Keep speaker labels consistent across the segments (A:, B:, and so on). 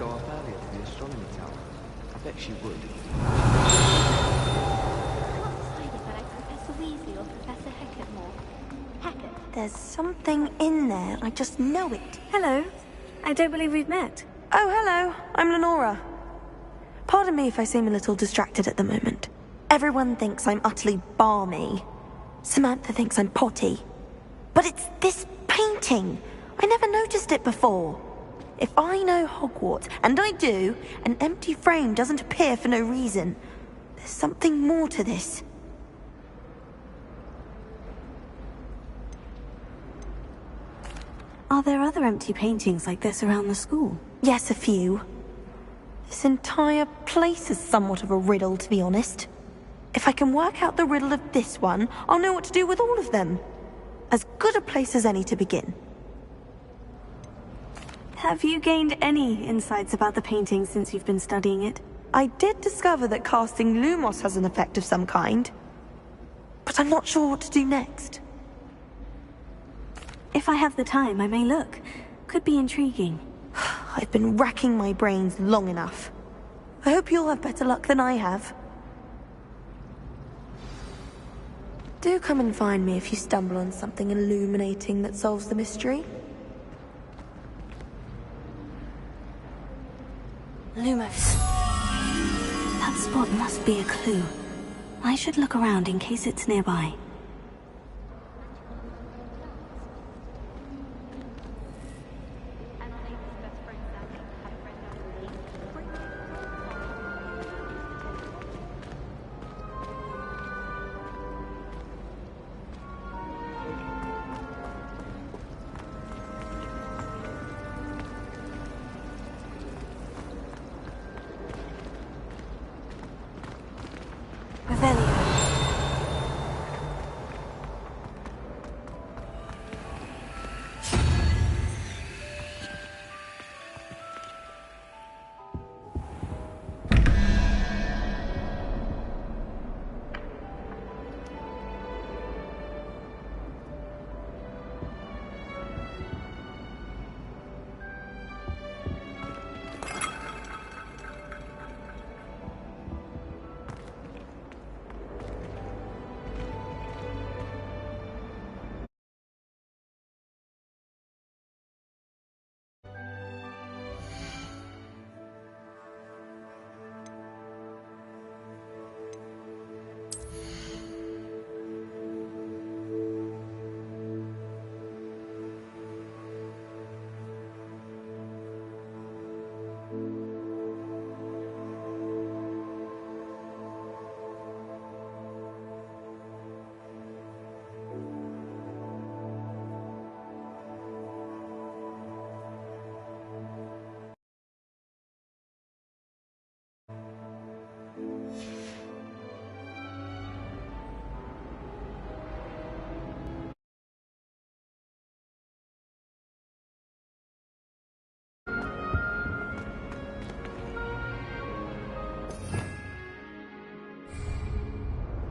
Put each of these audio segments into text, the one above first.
A: go up earlier to the astronomy tower. I bet she would.
B: Professor Weasley or Professor Hecat more? Hecat?
C: There's something in there. I just know it.
D: Hello. I don't believe we've met.
C: Oh, hello. I'm Lenora. Pardon me if I seem a little distracted at the moment. Everyone thinks I'm utterly balmy. Samantha thinks I'm potty. But it's this painting. I never noticed it before. If I know Hogwarts, and I do, an empty frame doesn't appear for no reason. There's something more to this.
D: Are there other empty paintings like this around the school?
C: Yes, a few. This entire place is somewhat of a riddle, to be honest. If I can work out the riddle of this one, I'll know what to do with all of them. As good a place as any to begin.
D: Have you gained any insights about the painting since you've been studying it?
C: I did discover that casting Lumos has an effect of some kind. But I'm not sure what to do next.
D: If I have the time, I may look. Could be intriguing.
C: I've been racking my brains long enough. I hope you'll have better luck than I have. Do come and find me if you stumble on something illuminating that solves the mystery.
D: Lumos. That spot must be a clue. I should look around in case it's nearby.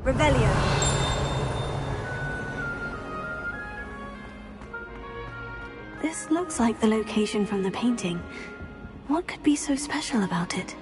C: Revelio.
D: This looks like the location from the painting. What could be so special about it?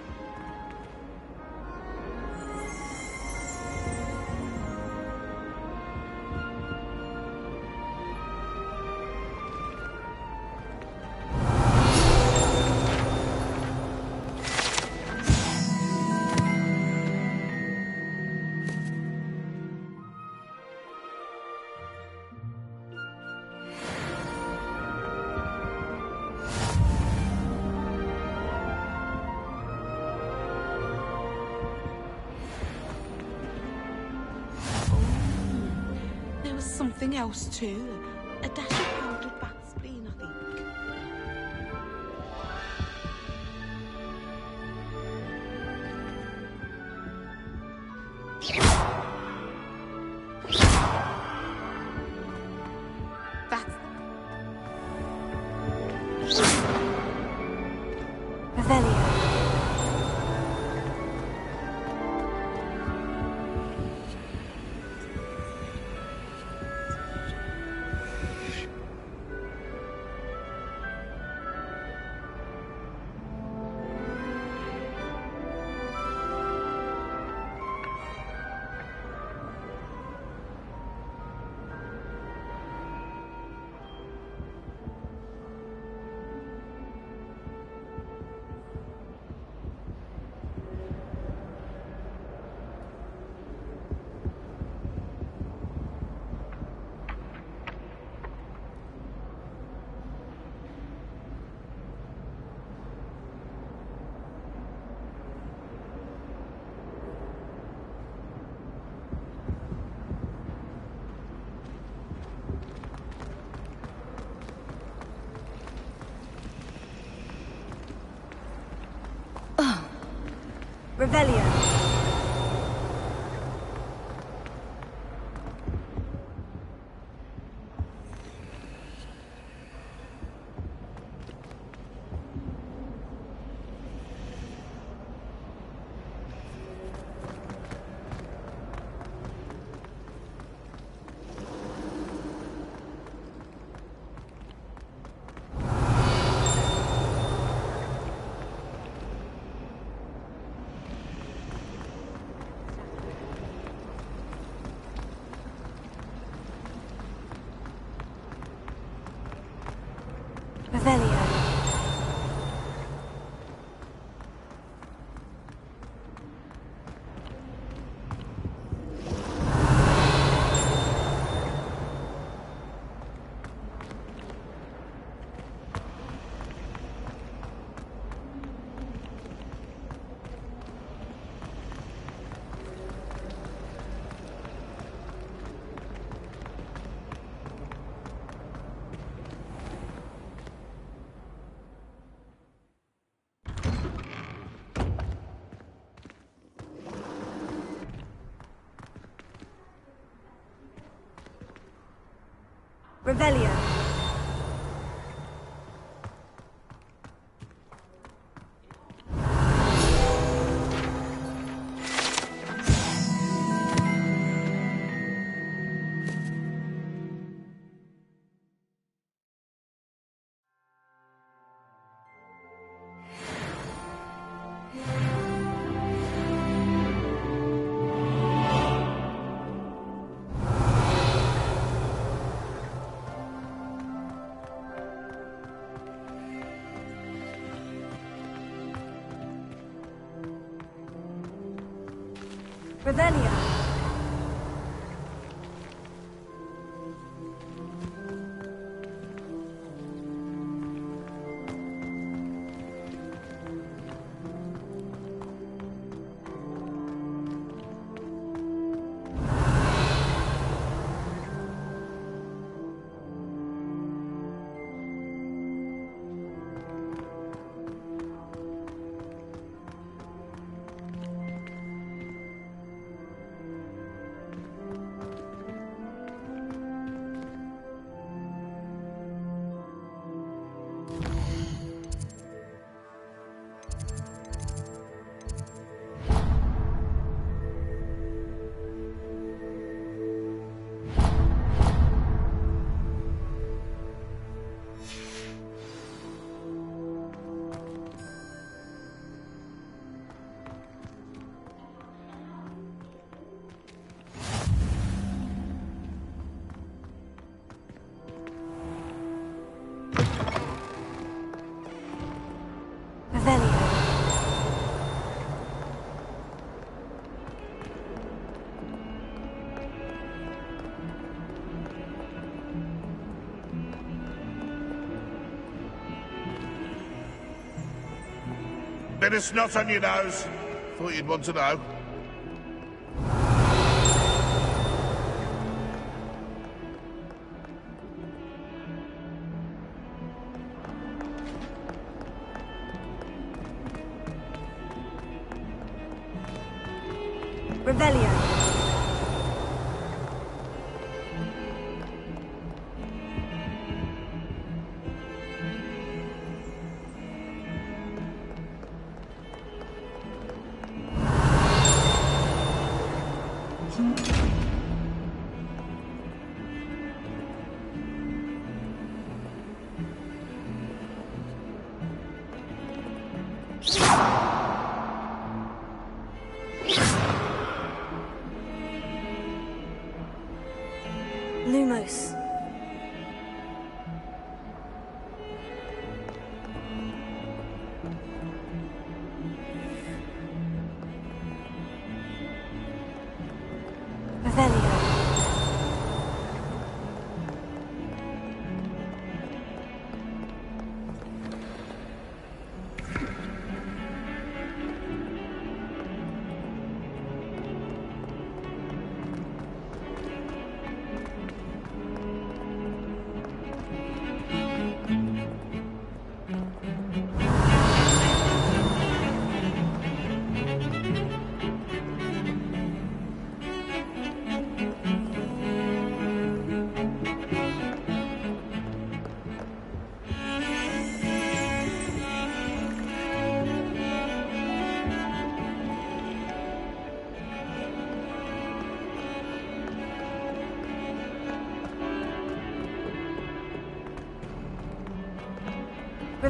E: Something else too. A dash of powdered bat spleen, I think. That's
D: Revelio.
C: Revelio. Revelio. Revelio. Revelio.
F: Bit of snot on your nose. Thought you'd want to know.
C: Revelio. Lumos. Revelio.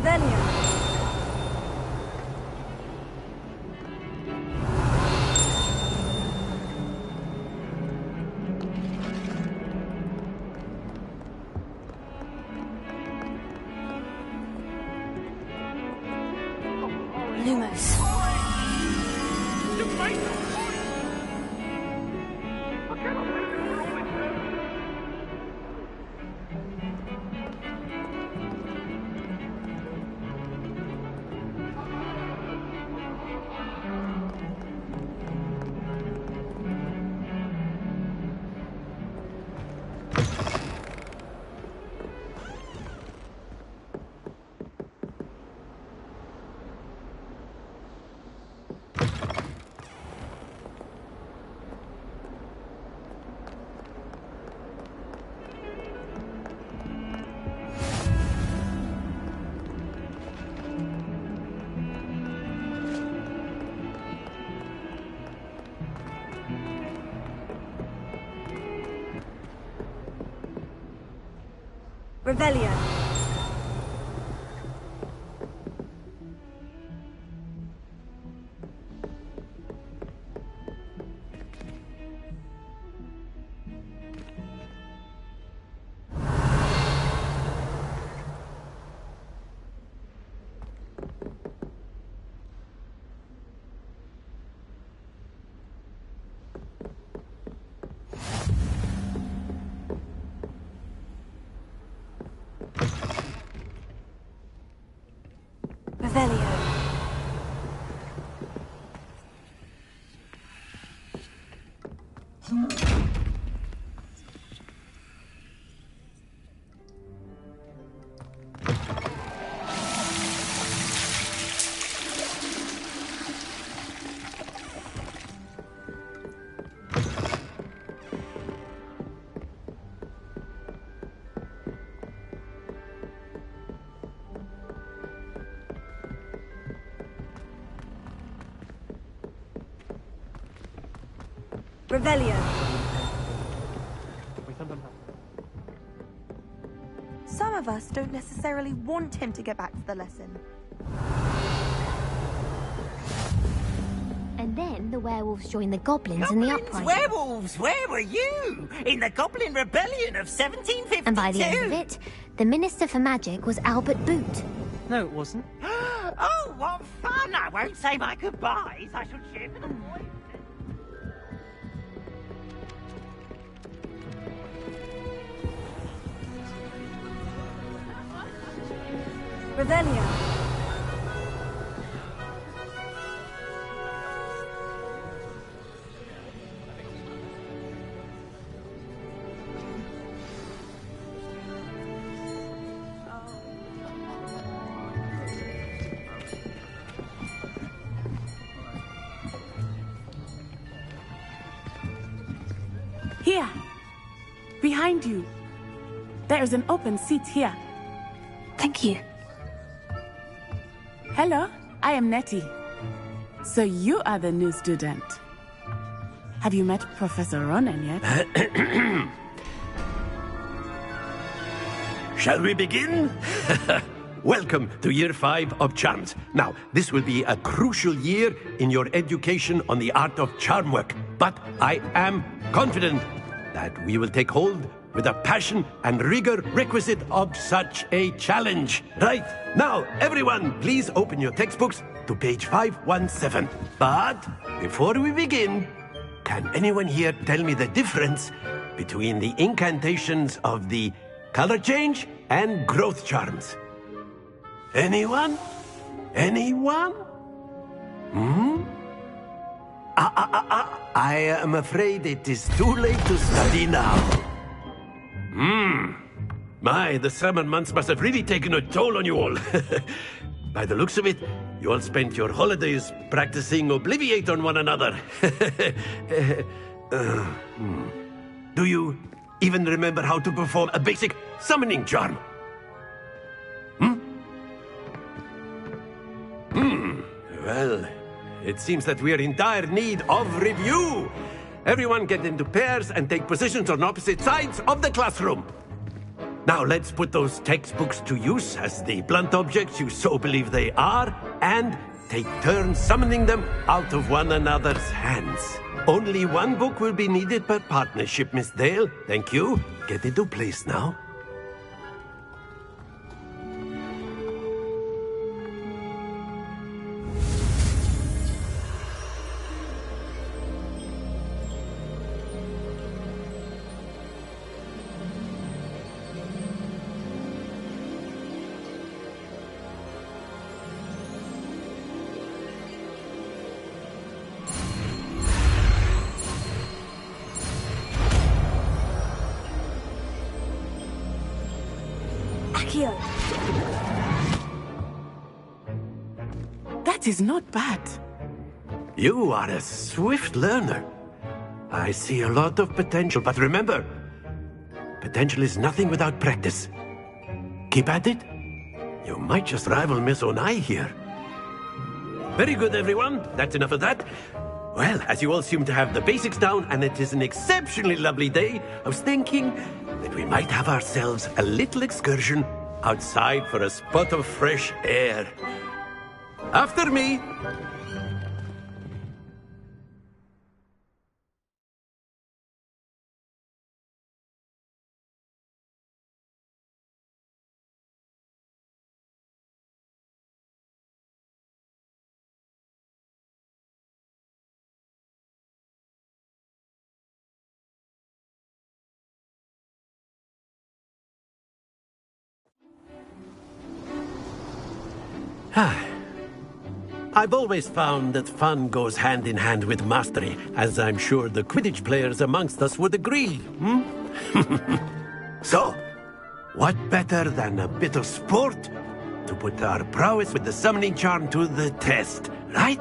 C: Revelio.
D: Lumos.
C: Revelio. Revelio. Revelio. Some of us don't necessarily want him to get back to the lesson.
B: And then the werewolves joined the goblins in the uprising.
G: Werewolves! Where were you? In the Goblin Rebellion of 1752?
B: And by the end of it, the Minister for Magic was Albert Boot.
H: No, it wasn't.
G: Oh, what fun! I won't say my goodbyes. I shall cheer for the boys.
C: Revelio.
I: Here, behind you. There is an open seat here.
D: Thank you.
I: Hello, I am Nettie. So you are the new student. Have you met Professor Ronan yet?
J: Shall we begin? Welcome to Year 5 of Charms. Now, this will be a crucial year in your education on the art of charm work. But I am confident that we will take hold with the passion and rigor requisite of such a challenge. Right, now, everyone, please open your textbooks to page 517. But before we begin, can anyone here tell me the difference between the incantations of the color change and growth charms? Anyone? Anyone? I am afraid it is too late to study now. My, the summer months must have really taken a toll on you all. By the looks of it, you all spent your holidays practicing Obliviate on one another. Do you even remember how to perform a basic summoning charm? Well, it seems that we are in dire need of review. Everyone get into pairs and take positions on opposite sides of the classroom. Now let's put those textbooks to use as the blunt objects you so believe they are, and take turns summoning them out of one another's hands. Only one book will be needed per partnership, Miss Dale. Thank you. Get into place now.
I: That is not bad.
J: You are a swift learner. I see a lot of potential, but remember, potential is nothing without practice. Keep at it. You might just rival Miss Onai here. Very good, everyone. That's enough of that. Well, as you all seem to have the basics down, and it is an exceptionally lovely day, I was thinking that we might have ourselves a little excursion outside for a spot of fresh air. After me. I've always found that fun goes hand in hand with mastery, as I'm sure the Quidditch players amongst us would agree, So, what better than a bit of sport to put our prowess with the summoning charm to the test, right?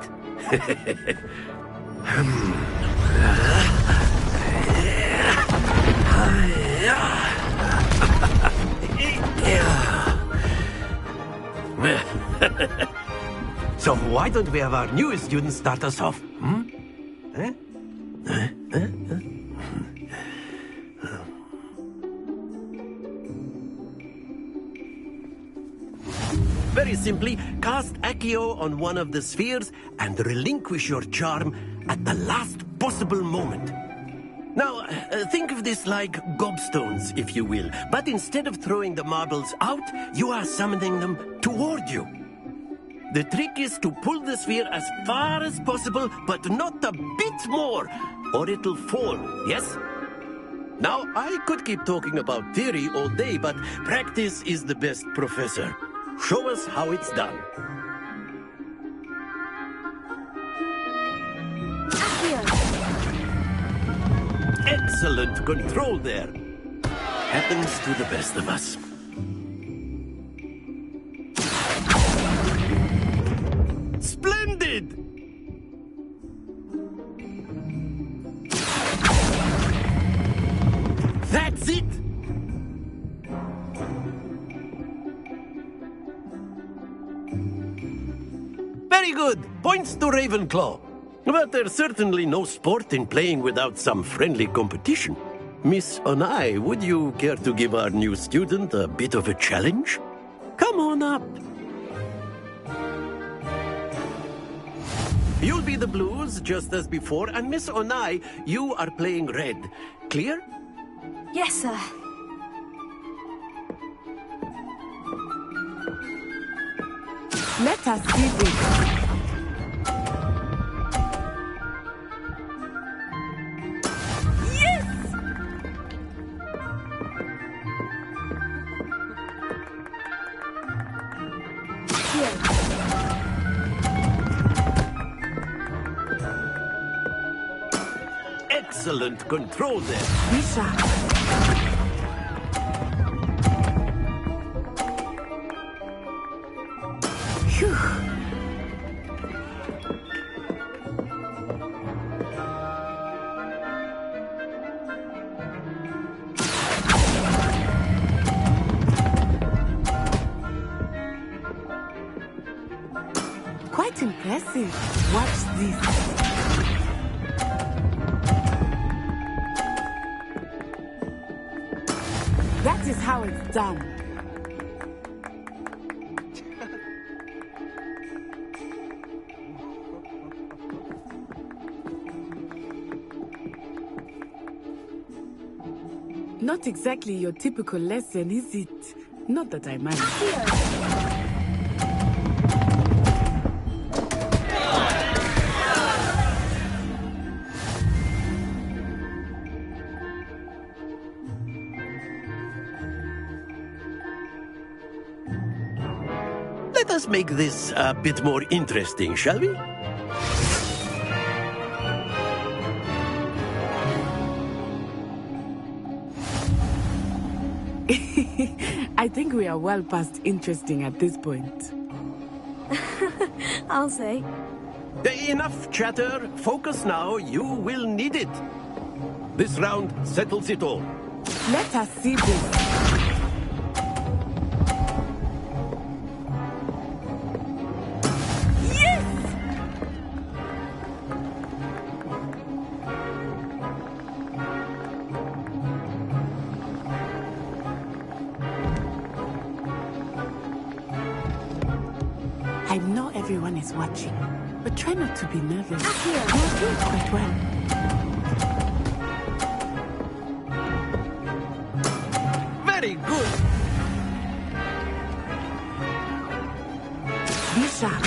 J: So why don't we have our newest student start us off? Very simply, cast Accio on one of the spheres and relinquish your charm at the last possible moment. Now, think of this like gobstones, if you will. But instead of throwing the marbles out, you are summoning them toward you. The trick is to pull the sphere as far as possible, but not a bit more, or it'll fall, yes? Now, I could keep talking about theory all day, but practice is the best professor. Show us how it's done. Excellent control there. Happens to the best of us. Splendid! That's it! Very good. Points to Ravenclaw. But there's certainly no sport in playing without some friendly competition. Miss Onai, would you care to give our new student a bit of a challenge? Come on up. You'll be the blues, just as before, and Miss Onai, you are playing red. Clear?
C: Yes, sir.
I: Let us see this.
J: Excellent control there.
I: Misha. Phew. Quite impressive. Watch this. That is how how it's done. Not exactly your typical lesson, is it? Not that I mind.
J: Let us make this a bit more interesting, shall we?
I: I think we are well past interesting at this point.
C: I'll say.
J: Enough chatter. Focus now. You will need it. This round settles it all.
I: Let us see this. I know everyone is watching, but try not to be nervous. You're doing quite well.
J: Very good.
I: Be sharp.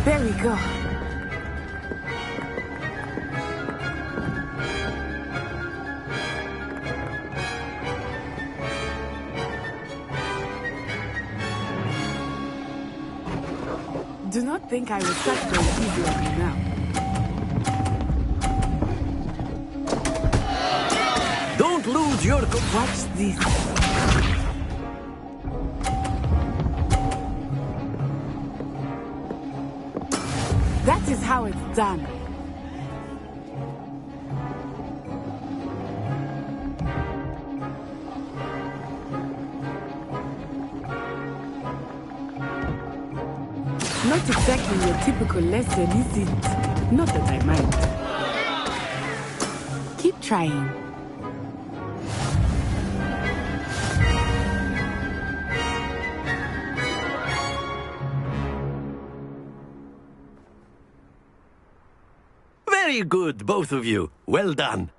I: There we go. Do not think I will start going easy on you now.
J: Don't lose your...
I: Watch this. That is how it's done. Not exactly your typical lesson, is it? Not that I mind. Keep trying.
J: Very good, both of you. Well done.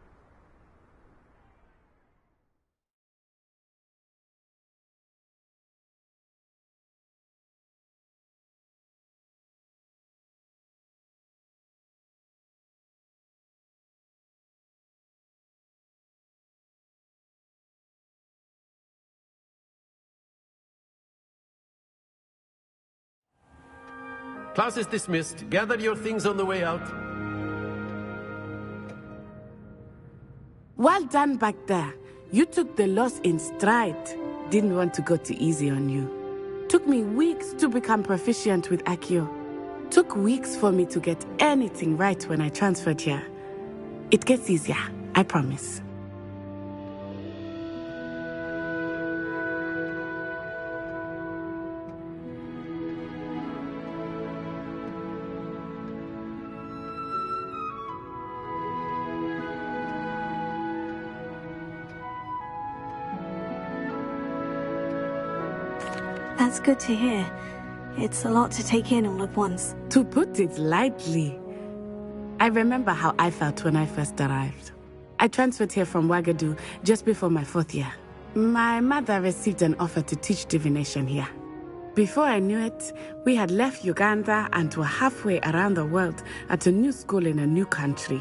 J: Class is dismissed. Gather your things on the way out.
I: Well done back there. You took the loss in stride. Didn't want to go too easy on you. Took me weeks to become proficient with Accio. Took weeks for me to get anything right when I transferred here. It gets easier, I promise.
D: That's good to hear. It's a lot to take in all at once.
I: To put it lightly, I remember how I felt when I first arrived. I transferred here from Ouagadougou just before my 4th year. My mother received an offer to teach divination here. Before I knew it, we had left Uganda and were halfway around the world at a new school in a new country.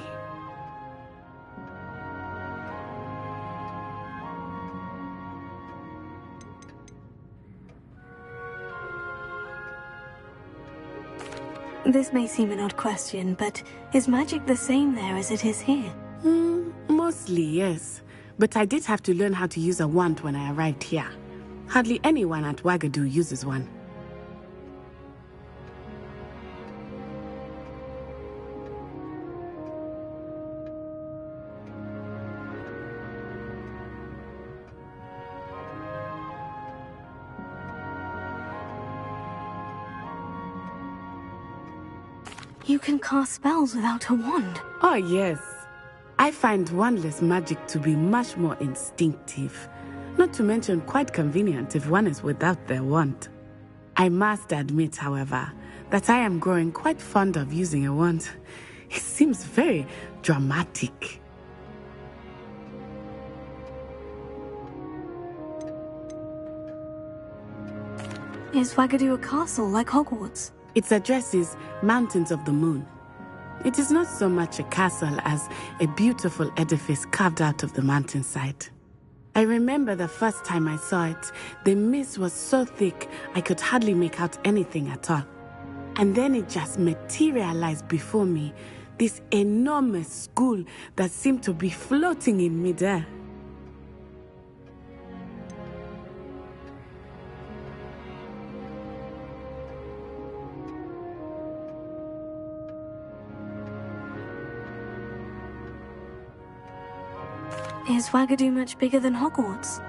D: This may seem an odd question, but is magic the same there as it is here?
I: Mostly, yes. But I did have to learn how to use a wand when I arrived here. Hardly anyone at Ouagadougou uses one.
D: You can cast spells without a wand.
I: Oh, yes. I find wandless magic to be much more instinctive. Not to mention quite convenient if one is without their wand. I must admit, however, that I am growing quite fond of using a wand. It seems very dramatic.
D: Is Wagadu a castle like Hogwarts?
I: Its address is Mountains of the Moon. It is not so much a castle as a beautiful edifice carved out of the mountainside. I remember the first time I saw it, the mist was so thick I could hardly make out anything at all. And then it just materialized before me, this enormous school that seemed to be floating in midair.
D: Is Wagadu much bigger than Hogwarts?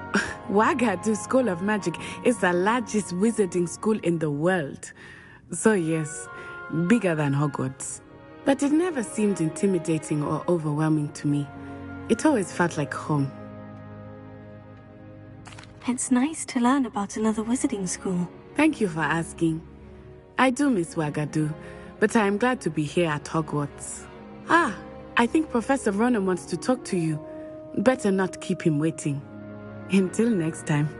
I: Wagadu School of Magic is the largest wizarding school in the world. So yes, bigger than Hogwarts. But it never seemed intimidating or overwhelming to me. It always felt like home.
D: It's nice to learn about another wizarding school.
I: Thank you for asking. I do miss Wagadu, but I am glad to be here at Hogwarts. Ah, I think Professor Ronan wants to talk to you. Better not keep him waiting. Until next time.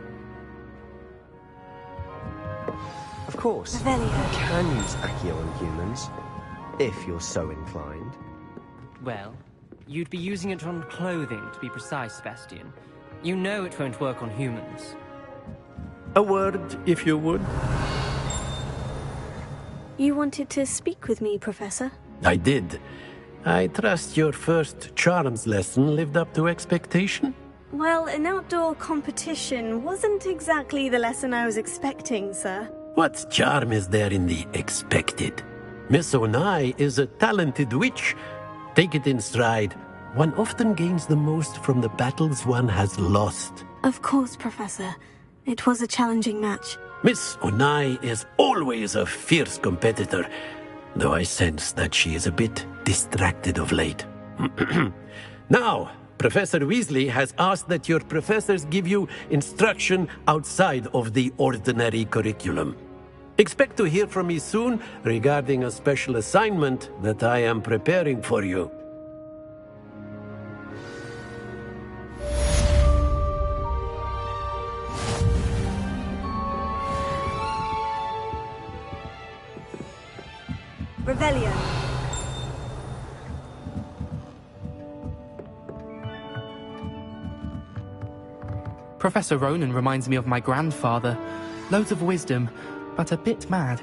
A: Of course, you can use Accio on humans, if you're so inclined.
H: Well, you'd be using it on clothing, to be precise, Sebastian. You know it won't work on humans.
J: A word, if you would.
D: You wanted to speak with me, Professor?
J: I did. I trust your first charms lesson lived up to expectation?
K: Well, an outdoor competition wasn't exactly the lesson I was expecting, sir.
J: What charm is there in the expected? Miss Onai is a talented witch. Take it in stride. One often gains the most from the battles one has lost.
D: Of course, Professor. It was a challenging match.
J: Miss Onai is always a fierce competitor, though I sense that she is a bit distracted of late. Now, Professor Weasley has asked that your professors give you instruction outside of the ordinary curriculum. Expect to hear from me soon regarding a special assignment that I am preparing for you.
K: Revelio.
L: Professor Ronan reminds me of my grandfather. Loads of wisdom, but a bit mad.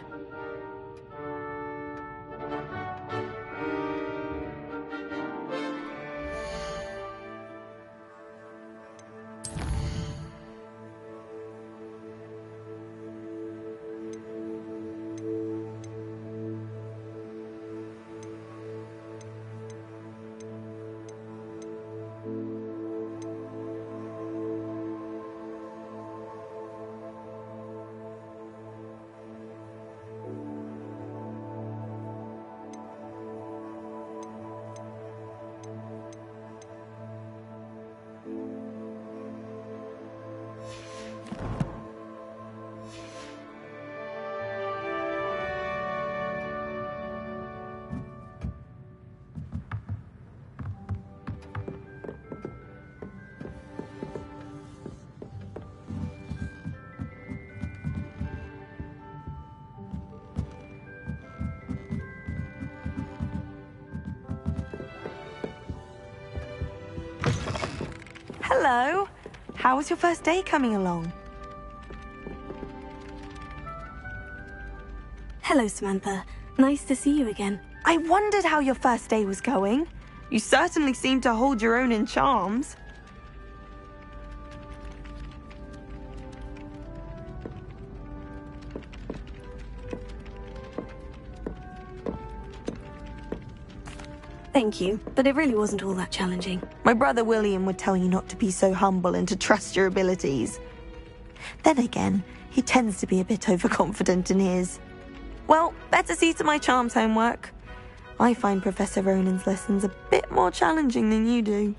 C: Hello. How was your first day coming along?
D: Hello, Samantha. Nice to see you again.
C: I wondered how your first day was going. You certainly seem to hold your own in charms.
D: Thank you, but it really wasn't all that challenging.
C: My brother William would tell you not to be so humble and to trust your abilities. Then again, he tends to be a bit overconfident in his. Well, better see to my charms homework. I find Professor Ronan's lessons a bit more challenging than you do.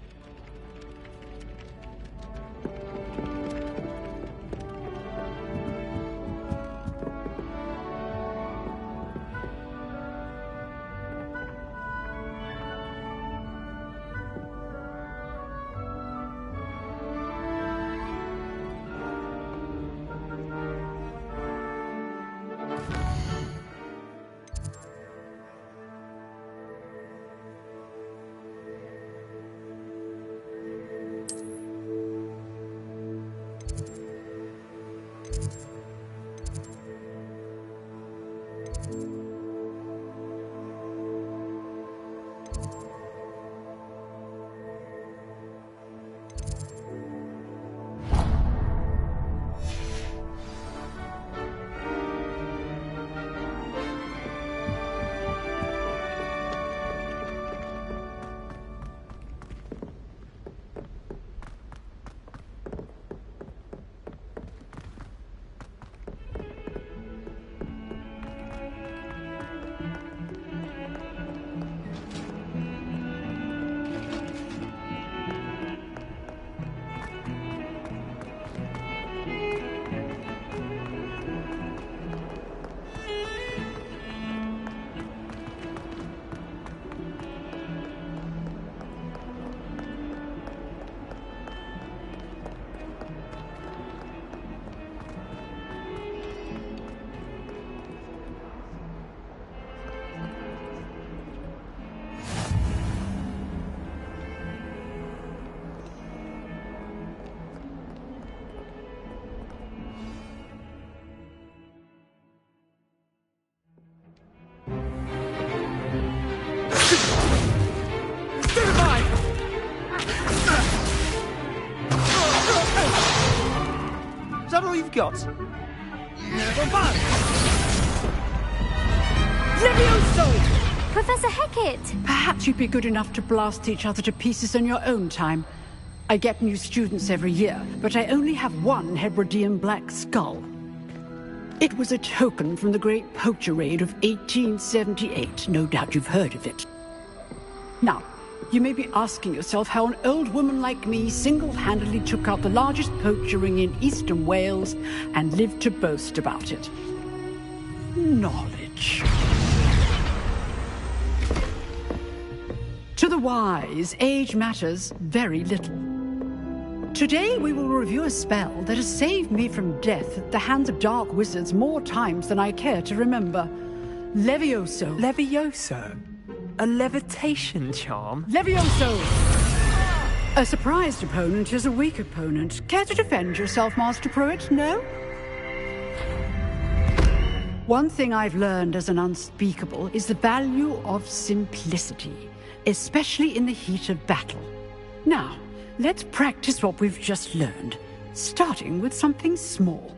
M: Is that all you've got?
N: Levioso!
B: Professor Hecat!
N: Perhaps you'd be good enough to blast each other to pieces in your own time. I get new students every year, but I only have one Hebridean black skull. It was a token from the Great Poacher Raid of 1878. No doubt you've heard of it. Now, you may be asking yourself how an old woman like me single-handedly took out the largest poacher ring in eastern Wales and lived to boast about it. Knowledge. To the wise, age matters very little. Today we will review a spell that has saved me from death at the hands of dark wizards more times than I care to remember. Levioso.
L: Levioso? A levitation charm?
N: Levioso! A surprised opponent is a weak opponent. Care to defend yourself, Master Pruitt? No? One thing I've learned as an unspeakable is the value of simplicity, especially in the heat of battle. Now, let's practice what we've just learned, starting with something small.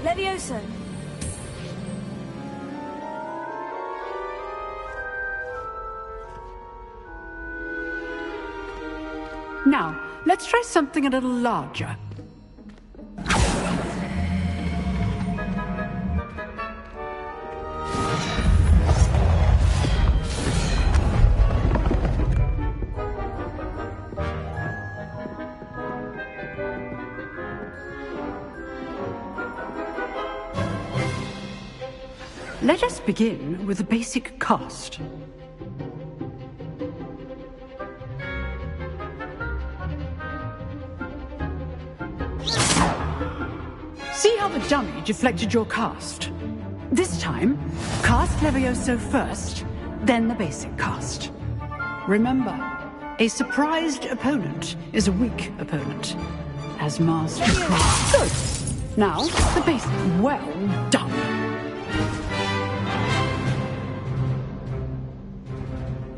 C: Levioso.
N: Now, let's try something a little larger. Let us begin with the basic cast. See how the dummy deflected your cast? This time, cast Levioso first, then the basic cast. Remember, a surprised opponent is a weak opponent. As Master Pruitt. Good. Now, the basic. Well done.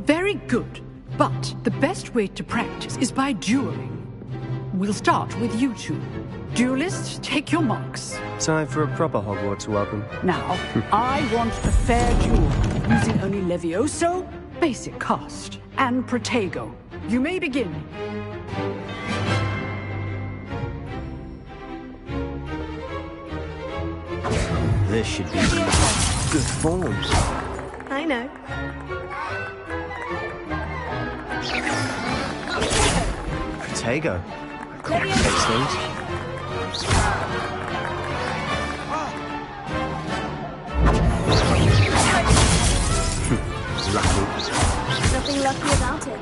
N: Very Very good. But the best way to practice is by dueling. We'll start with you two. Duelists, take your marks.
A: Time for a proper Hogwarts welcome.
N: Now, I want a fair duel, using only Levioso, basic cast, and Protego. You may begin.
A: This should be good form.
K: I know.
A: Protego. Excellent.
K: Nothing lucky about it.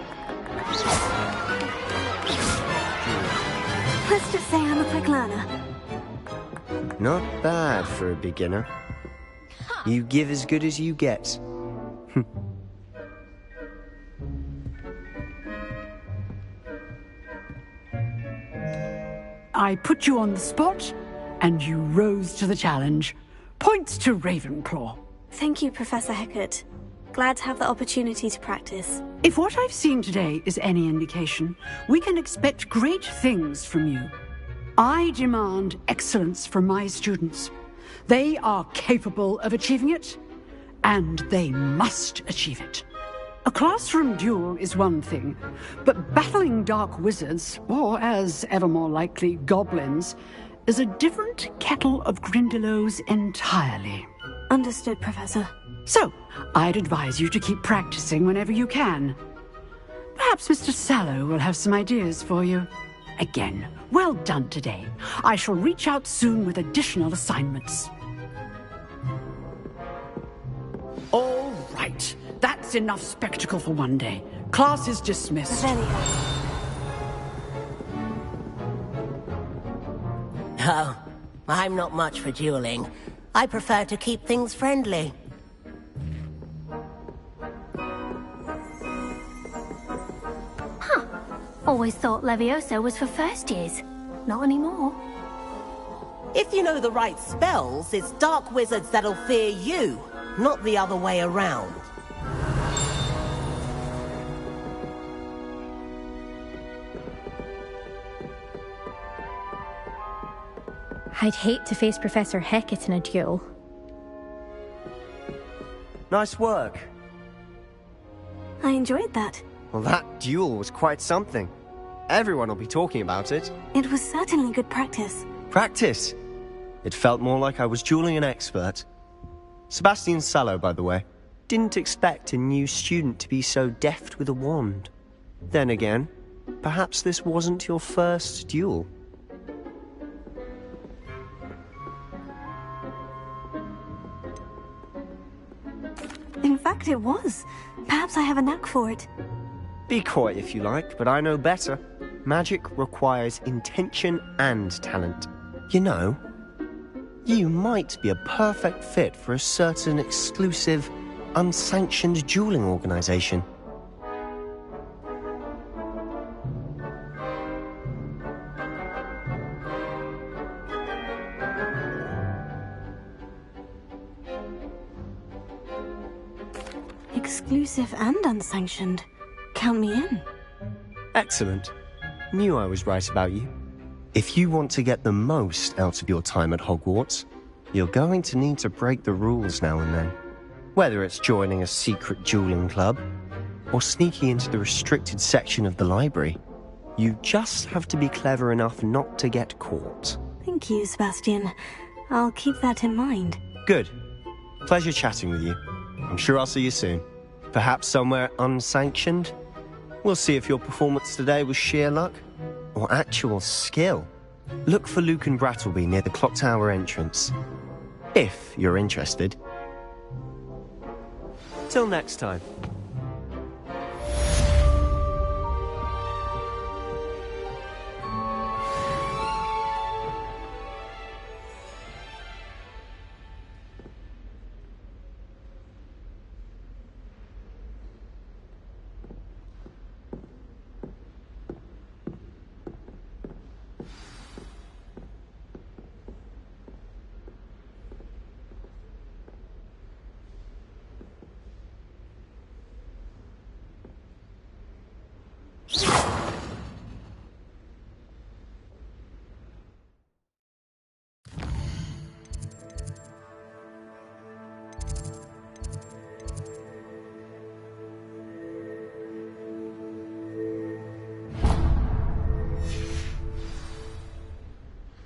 K: Let's just say I'm a quick learner.
A: Not bad for a beginner. You give as good as you get.
N: I put you on the spot, and you rose to the challenge. Points to Ravenclaw.
K: Thank you, Professor Hecat. Glad to have the opportunity to practice.
N: If what I've seen today is any indication, we can expect great things from you. I demand excellence from my students. They are capable of achieving it, and they must achieve it. A classroom duel is one thing, but battling dark wizards, or as ever more likely, goblins, is a different kettle of Grindylows entirely.
K: Understood, Professor.
N: So, I'd advise you to keep practicing whenever you can. Perhaps Mr. Sallow will have some ideas for you. Again, well done today. I shall reach out soon with additional assignments. All right. That's enough spectacle for one day. Class is dismissed.
G: Oh, I'm not much for dueling. I prefer to keep things friendly.
B: Always thought Levioso was for first years. Not anymore.
G: If you know the right spells, it's dark wizards that'll fear you, not the other way around.
M: I'd hate to face Professor Hecat in a duel.
A: Nice work.
K: I enjoyed that.
A: Well, that duel was quite something. Everyone will be talking about it.
K: It was certainly good practice.
A: Practice? It felt more like I was dueling an expert. Sebastian Sallow, by the way. Didn't expect a new student to be so deft with a wand. Then again, perhaps this wasn't your first duel.
K: In fact, it was. Perhaps I have a knack for it.
A: Be coy if you like, but I know better. Magic requires intention and talent. You know, you might be a perfect fit for a certain exclusive, unsanctioned dueling organization.
K: Exclusive and unsanctioned. Count me in.
A: Excellent. Knew I was right about you. If you want to get the most out of your time at Hogwarts, you're going to need to break the rules now and then. Whether it's joining a secret dueling club, or sneaking into the restricted section of the library, you just have to be clever enough not to get caught.
K: Thank you, Sebastian. I'll keep that in mind.
A: Good. Pleasure chatting with you. I'm sure I'll see you soon. Perhaps somewhere unsanctioned? We'll see if your performance today was sheer luck or actual skill. Look for Luke and Brattleby near the clock tower entrance. If you're interested. Till next time.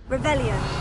K: Revelio.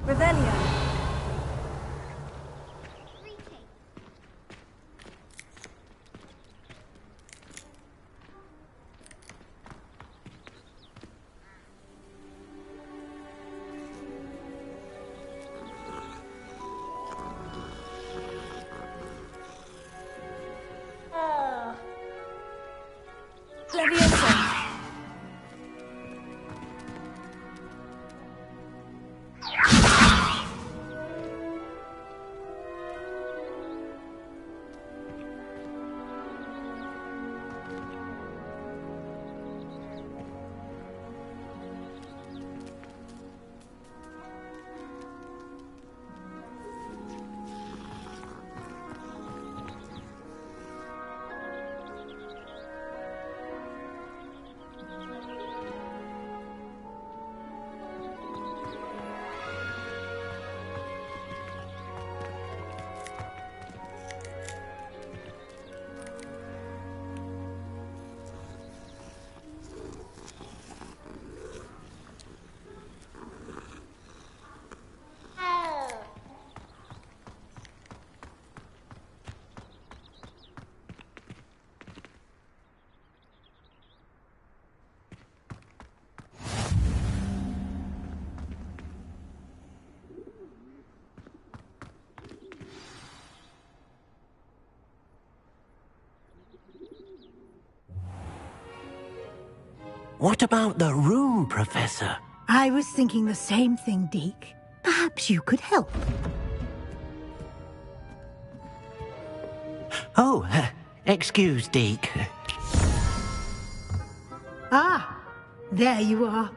K: Revelio. Leviosa.
J: What about the room, Professor?
O: I was thinking the same thing, Deke. Perhaps you could help.
J: Oh, excuse, Deke.
O: Ah, there you are.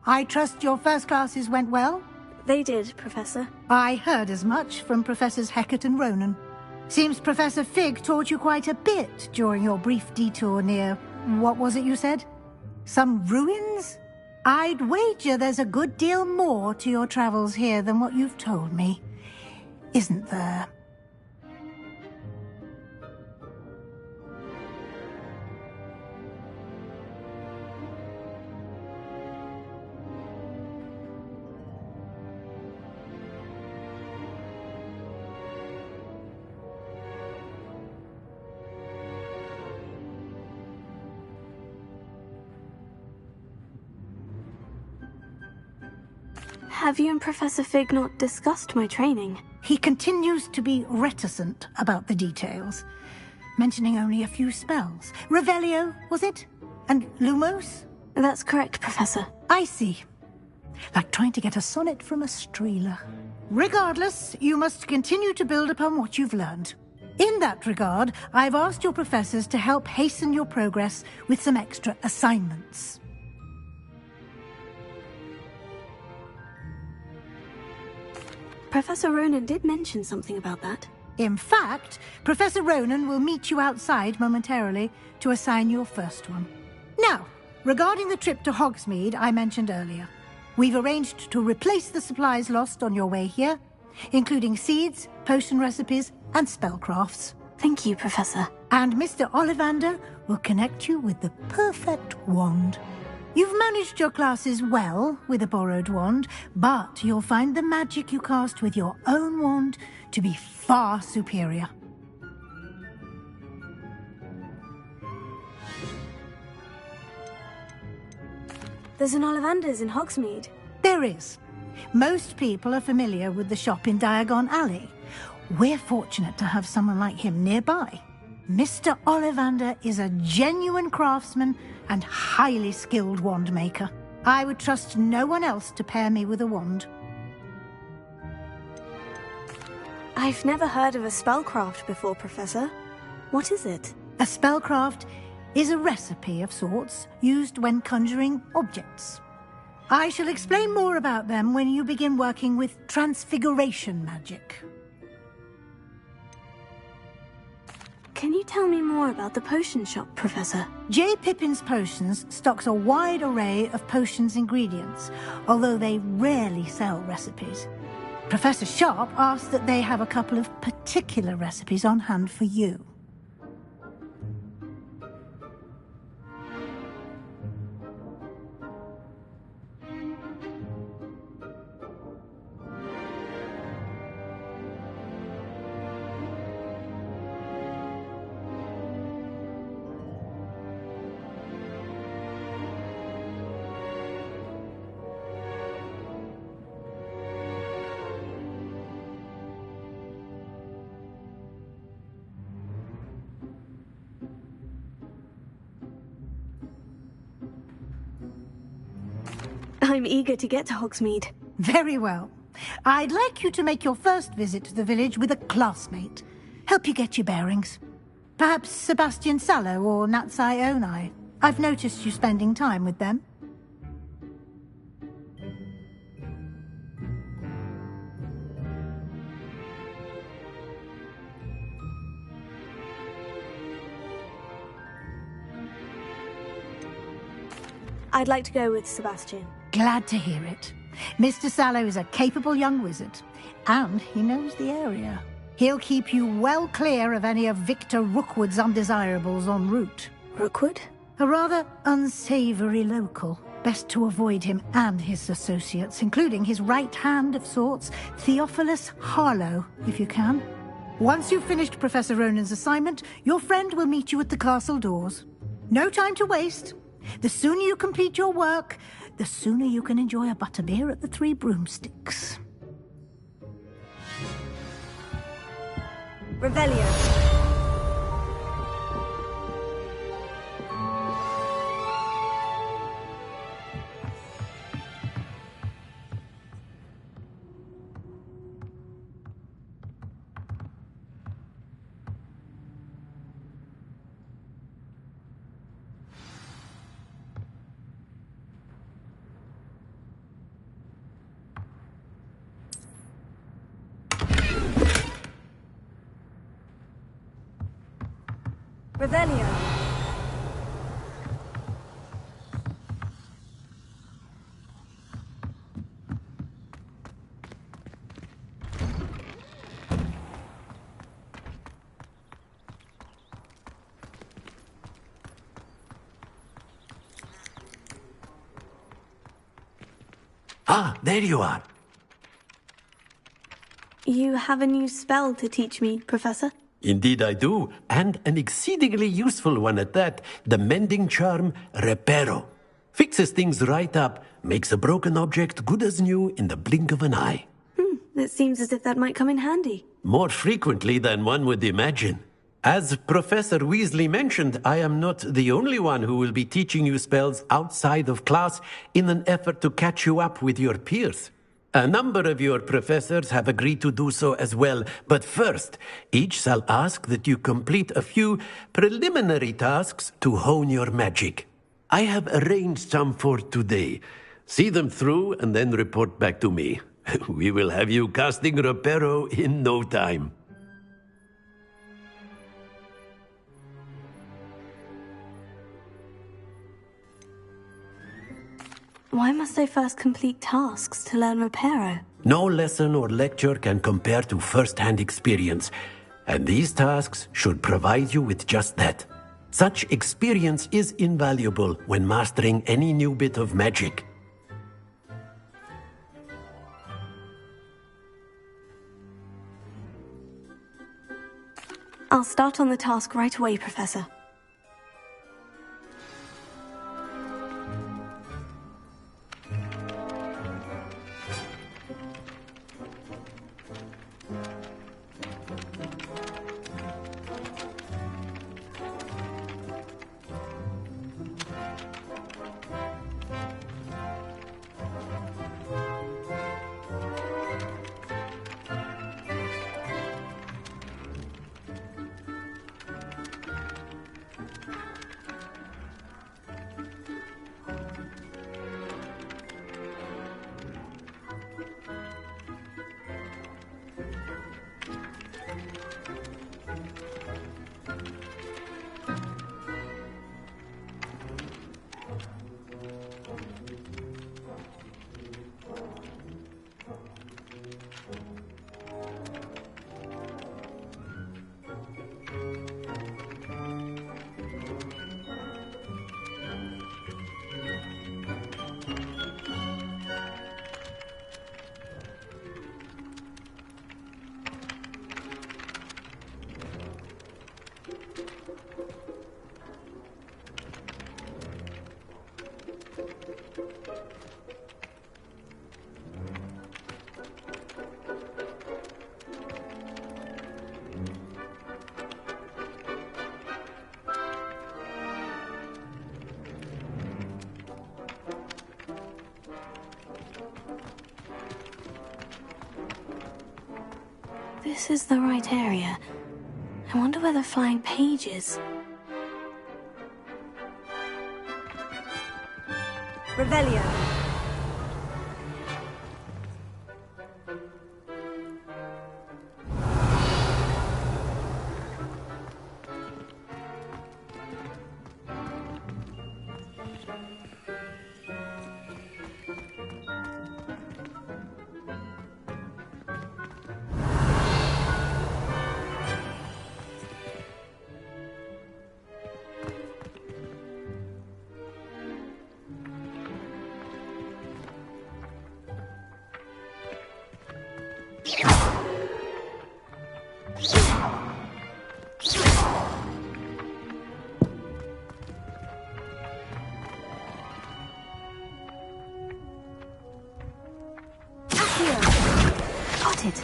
O: I trust your first classes went well?
K: They did, Professor.
O: I heard as much from Professors Hecat and Ronan. Seems Professor Fig taught you quite a bit during your brief detour near... what was it you said? Some ruins? I'd wager there's a good deal more to your travels here than what you've told me. Isn't there?
K: Have you and Professor Fig not discussed my training?
O: He continues to be reticent about the details, mentioning only a few spells. Revelio, was it? And Lumos?
K: That's correct, Professor.
O: I see. Like trying to get a sonnet from a streeler. Regardless, you must continue to build upon what you've learned. In that regard, I've asked your professors to help hasten your progress with some extra assignments.
K: Professor Ronan did mention something about that.
O: In fact, Professor Ronan will meet you outside momentarily to assign your first one. Now, regarding the trip to Hogsmeade I mentioned earlier, we've arranged to replace the supplies lost on your way here, including seeds, potion recipes, and spellcrafts.
K: Thank you, Professor.
O: And Mr. Ollivander will connect you with the perfect wand. You've managed your classes well with a borrowed wand, but you'll find the magic you cast with your own wand to be far superior.
K: There's an Ollivander's in Hogsmeade.
O: There is. Most people are familiar with the shop in Diagon Alley. We're fortunate to have someone like him nearby. Mr. Ollivander is a genuine craftsman and highly skilled wand maker. I would trust no one else to pair me with a wand.
K: I've never heard of a spellcraft before, Professor. What is it?
O: A spellcraft is a recipe of sorts used when conjuring objects. I shall explain more about them when you begin working with transfiguration magic.
K: Can you tell me more about the potion shop, Professor?
O: J. Pippin's Potions stocks a wide array of potions ingredients, although they rarely sell recipes. Professor Sharp asked that they have a couple of particular recipes on hand for you.
K: I'm eager to get to Hogsmeade.
O: Very well. I'd like you to make your first visit to the village with a classmate. Help you get your bearings. Perhaps Sebastian Sallow or Natsai Onai. I've noticed you spending time with them.
K: I'd like to go with Sebastian.
O: Glad to hear it. Mr. Sallow is a capable young wizard, and he knows the area. He'll keep you well clear of any of Victor Rookwood's undesirables en route.
K: Rookwood?
O: A rather unsavory local. Best to avoid him and his associates, including his right hand of sorts, Theophilus Harlow, if you can. Once you've finished Professor Ronan's assignment, your friend will meet you at the castle doors. No time to waste. The sooner you complete your work, the sooner you can enjoy a butterbeer at the Three Broomsticks.
K: Revelio. Revelio.
J: Ah, there you are.
K: You have a new spell to teach me, Professor?
J: Indeed I do, and an exceedingly useful one at that. The mending charm, Reparo. Fixes things right up, makes a broken object good as new in the blink of an eye.
K: It seems as if that might come in handy.
J: More frequently than one would imagine. As Professor Weasley mentioned, I am not the only one who will be teaching you spells outside of class in an effort to catch you up with your peers. A number of your professors have agreed to do so as well, but first, each shall ask that you complete a few preliminary tasks to hone your magic. I have arranged some for today. See them through and then report back to me. We will have you casting Reparo in no time.
K: Why must I first complete tasks to learn Reparo?
J: No lesson or lecture can compare to first-hand experience, and these tasks should provide you with just that. Such experience is invaluable when mastering any new bit of magic.
K: I'll start on the task right away, Professor.
D: this is the right area. I wonder where the flying page is.
K: Revelio.
D: Got it.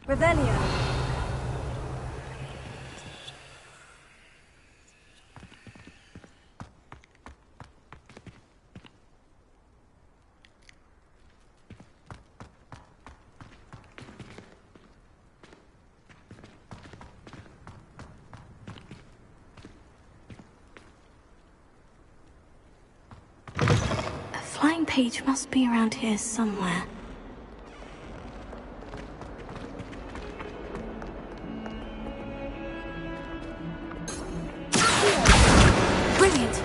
K: Revelio.
D: A flying page must be around here somewhere. Brilliant!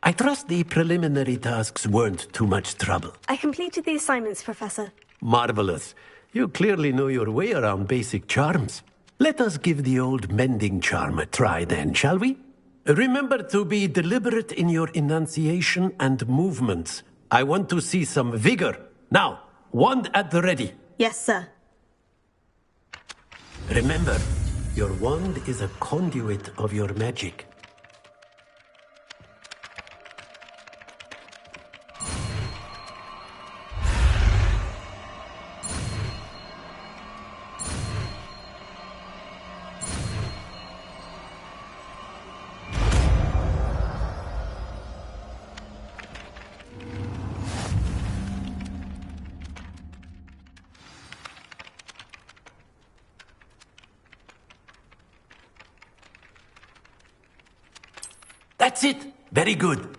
J: I trust the preliminary tasks weren't too much trouble.
K: I completed the assignments, Professor.
J: Marvelous. You clearly know your way around basic charms. Let us give the old mending charm a try then, shall we? Remember to be deliberate in your enunciation and movements. I want to see some vigor. Now, wand at the ready.
K: Yes, sir.
J: Remember, your wand is a conduit of your magic. That's it! Very good.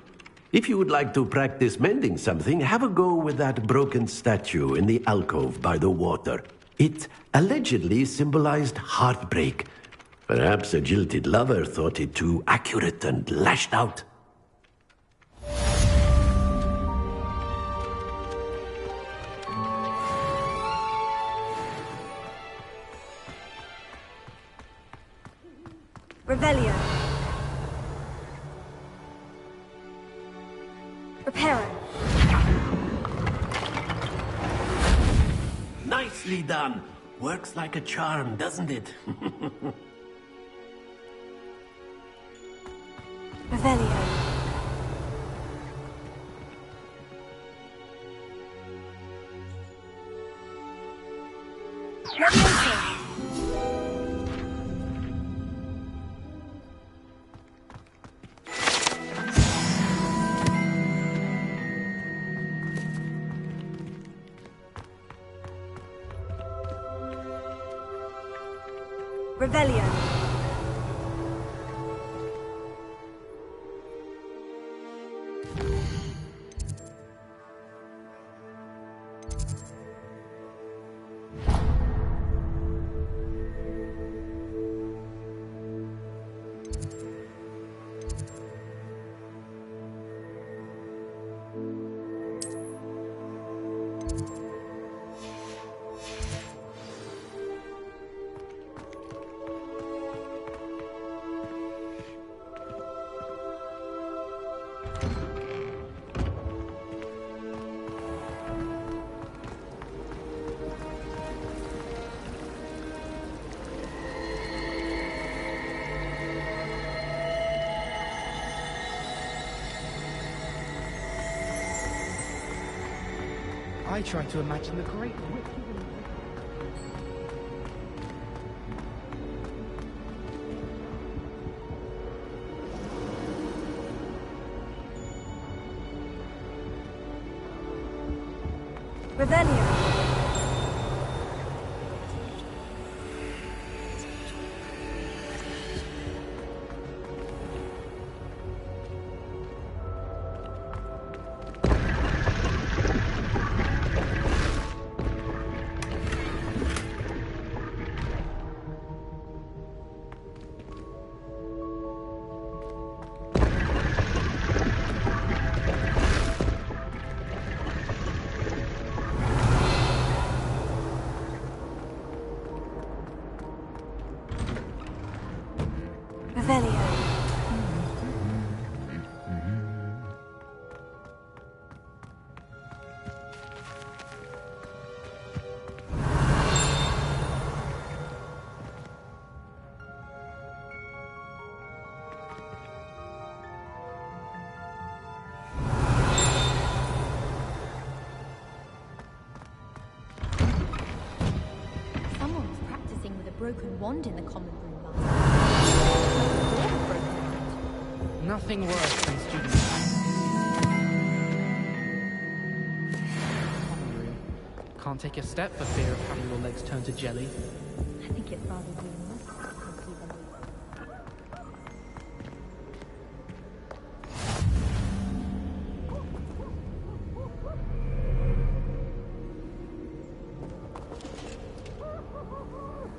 J: If you would like to practice mending something, have a go with that broken statue in the alcove by the water. It allegedly symbolized heartbreak. Perhaps a jilted lover thought it too accurate and lashed out.
K: Revelio. Reparo.
J: Nicely done. Works like a charm, doesn't it?
K: Revelio. Revelio. Revelio.
L: I try to imagine the great
K: Revelio.
B: Someone was practicing with a broken wand in the common room last night.
L: Nothing worse than students. Can't take a step for fear of having your legs turn to jelly.
B: I think it's rather humorous.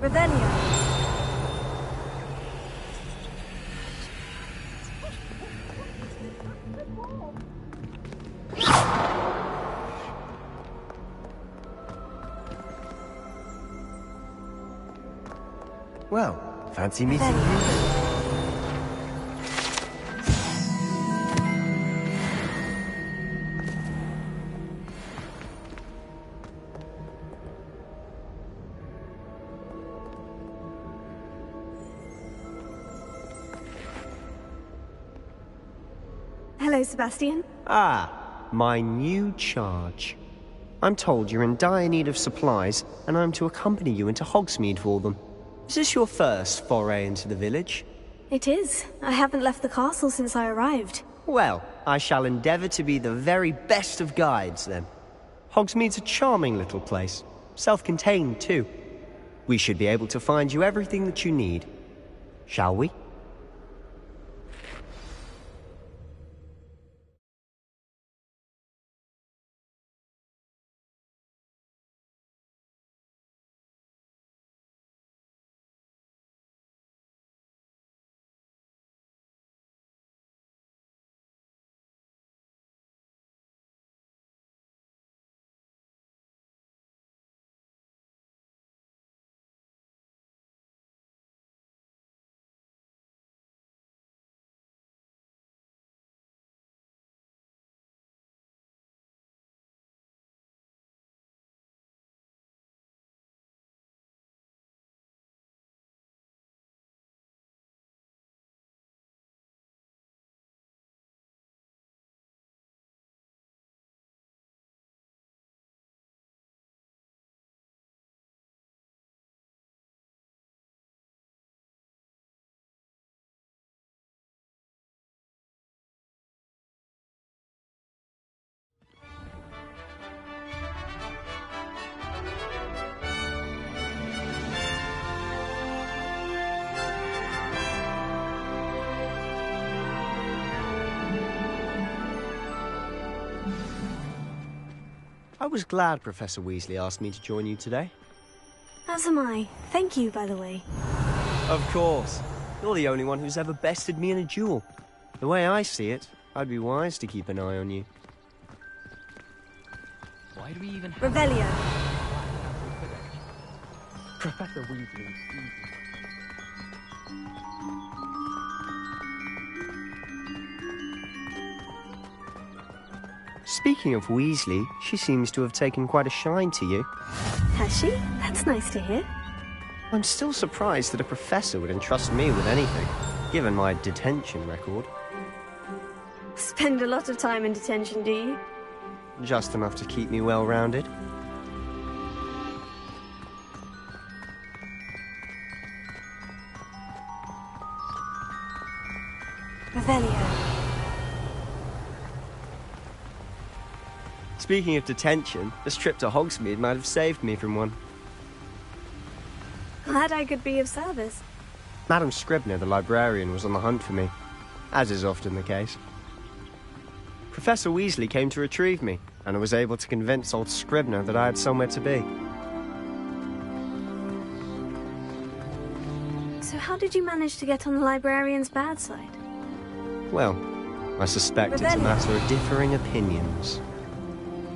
K: Revelio.
A: Well, fancy meeting you.
K: Hello, Sebastian.
A: Ah, my new charge. I'm told you're in dire need of supplies, and I'm to accompany you into Hogsmeade for them. Is this your first foray into the village?
K: It is. I haven't left the castle since I arrived.
A: Well, I shall endeavour to be the very best of guides, then. Hogsmeade's a charming little place. Self-contained, too. We should be able to find you everything that you need. Shall we? I was glad Professor Weasley asked me to join you today.
K: As am I. Thank you, by the way.
A: Of course. You're the only one who's ever bested me in a duel. The way I see it, I'd be wise to keep an eye on you.
L: Why do we even have
K: Revelio.
L: Professor Weasley?
A: Speaking of Weasley, she seems to have taken quite a shine to you.
K: Has she? That's nice to hear.
A: I'm still surprised that a professor would entrust me with anything, given my detention record.
K: Spend a lot of time in detention, do you?
A: just enough to keep me well-rounded.
K: Revelio.
A: Speaking of detention, this trip to Hogsmeade might have saved me from one.
K: Glad I could be of service.
A: Madam Scribner, the librarian, was on the hunt for me, as is often the case. Professor Weasley came to retrieve me, and I was able to convince old Scribner that I had somewhere to be.
K: So how did you manage to get on the librarian's bad side?
A: Well, I suspect it's a matter of differing opinions.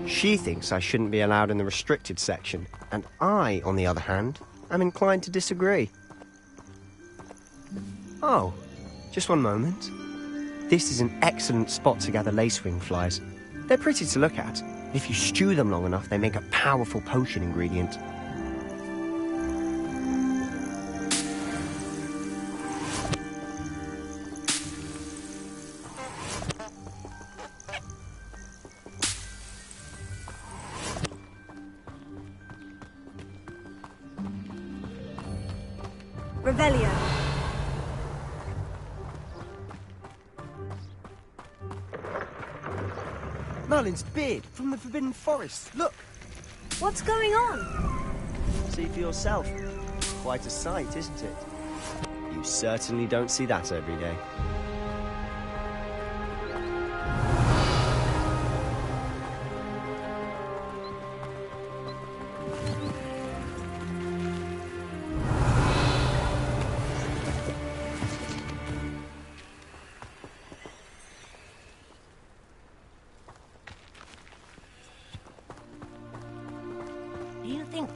A: She thinks I shouldn't be allowed in the restricted section, and I, on the other hand, am inclined to disagree. Oh, just one moment. This is an excellent spot to gather lacewing flies. They're pretty to look at. If you stew them long enough, they make a powerful potion ingredient.
K: Revelio.
A: Merlin's beard from the Forbidden Forest. Look!
K: What's going on?
A: See for yourself. Quite a sight, isn't it? You certainly don't see that every day.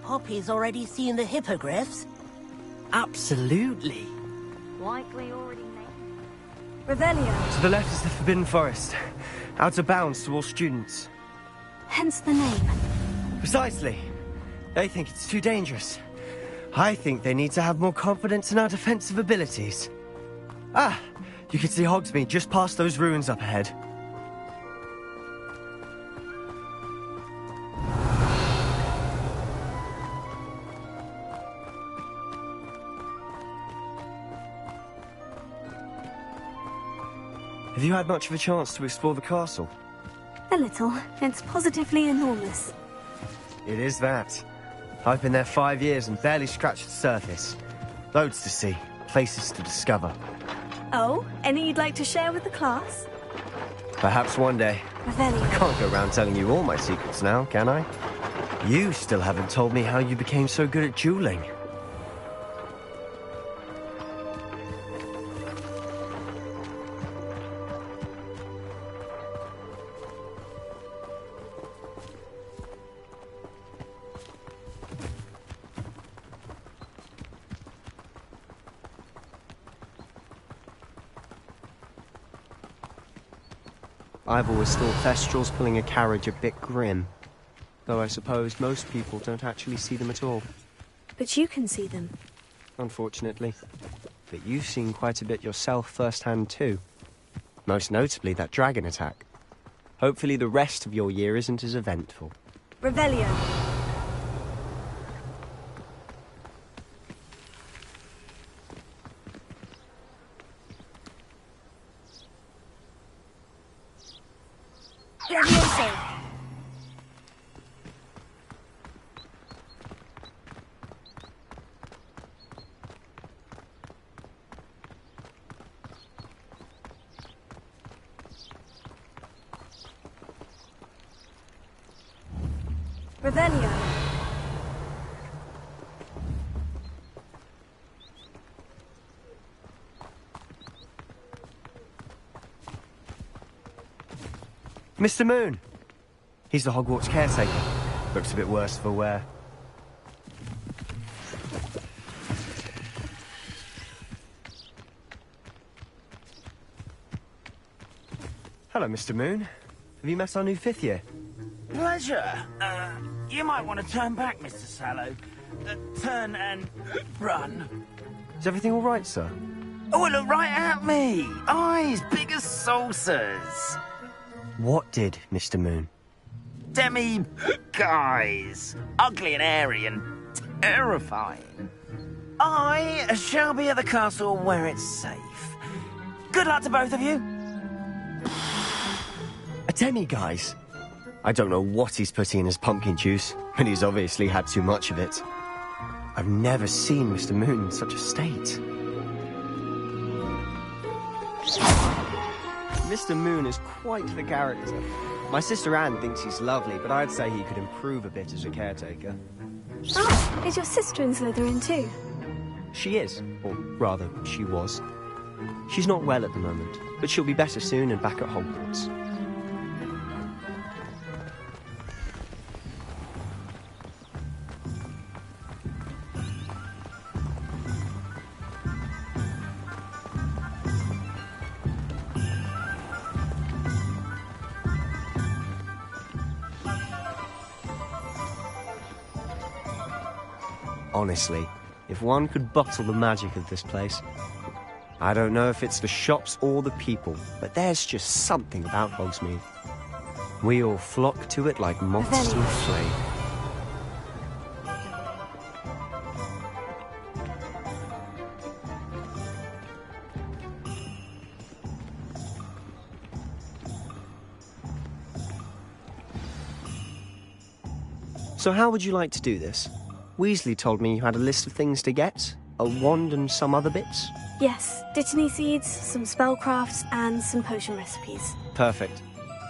G: Poppy's already seen the hippogriffs?
A: Absolutely.
B: Likely already made.
K: Revelio.
A: To the left is the Forbidden Forest. Out of bounds to all students.
D: Hence the name.
A: Precisely. They think it's too dangerous. I think they need to have more confidence in our defensive abilities. Ah, you can see Hogsmeade just past those ruins up ahead. Have you had much of a chance to explore the castle?
K: A little. It's positively enormous.
A: It is that. I've been there 5 years and barely scratched the surface. Loads to see, places to discover.
K: Oh, any you'd like to share with the class?
A: Perhaps one day.
K: Revelio.
A: I can't go around telling you all my secrets now, can I? You still haven't told me how you became so good at dueling. I've always thought Thestrals pulling a carriage a bit grim. Though I suppose most people don't actually see them at all.
K: But you can see them.
A: Unfortunately. But you've seen quite a bit yourself firsthand too. Most notably that dragon attack. Hopefully the rest of your year isn't as eventful.
K: Revelio. Revelio.
A: Mr. Moon! He's the Hogwarts caretaker. Looks a bit worse for wear. Hello, Mr. Moon. Have you met our new 5th year?
P: Pleasure. You might want to turn back, Mr. Sallow. Turn and run.
A: Is everything all right, sir?
P: Oh, look right at me. Eyes big as saucers.
A: What did, Mr. Moon?
P: Demi, guys, ugly and airy and terrifying. I shall be at the castle where it's safe. Good luck to both of you.
A: A demi-guise? I don't know what he's putting in his pumpkin juice, but he's obviously had too much of it. I've never seen Mr. Moon in such a state. Mr. Moon is quite the character. My sister Anne thinks he's lovely, but I'd say he could improve a bit as a caretaker.
K: Oh, is your sister in Slytherin too?
A: She is, or rather, she was. She's not well at the moment, but she'll be better soon and back at Hogwarts. Honestly, if one could bottle the magic of this place. I don't know if it's the shops or the people, but there's just something about Hogsmeade. We all flock to it like moths to a flame. So how would you like to do this? Weasley told me you had a list of things to get. A wand and some other bits?
K: Yes, dittany seeds, some spellcrafts, and some potion recipes.
A: Perfect.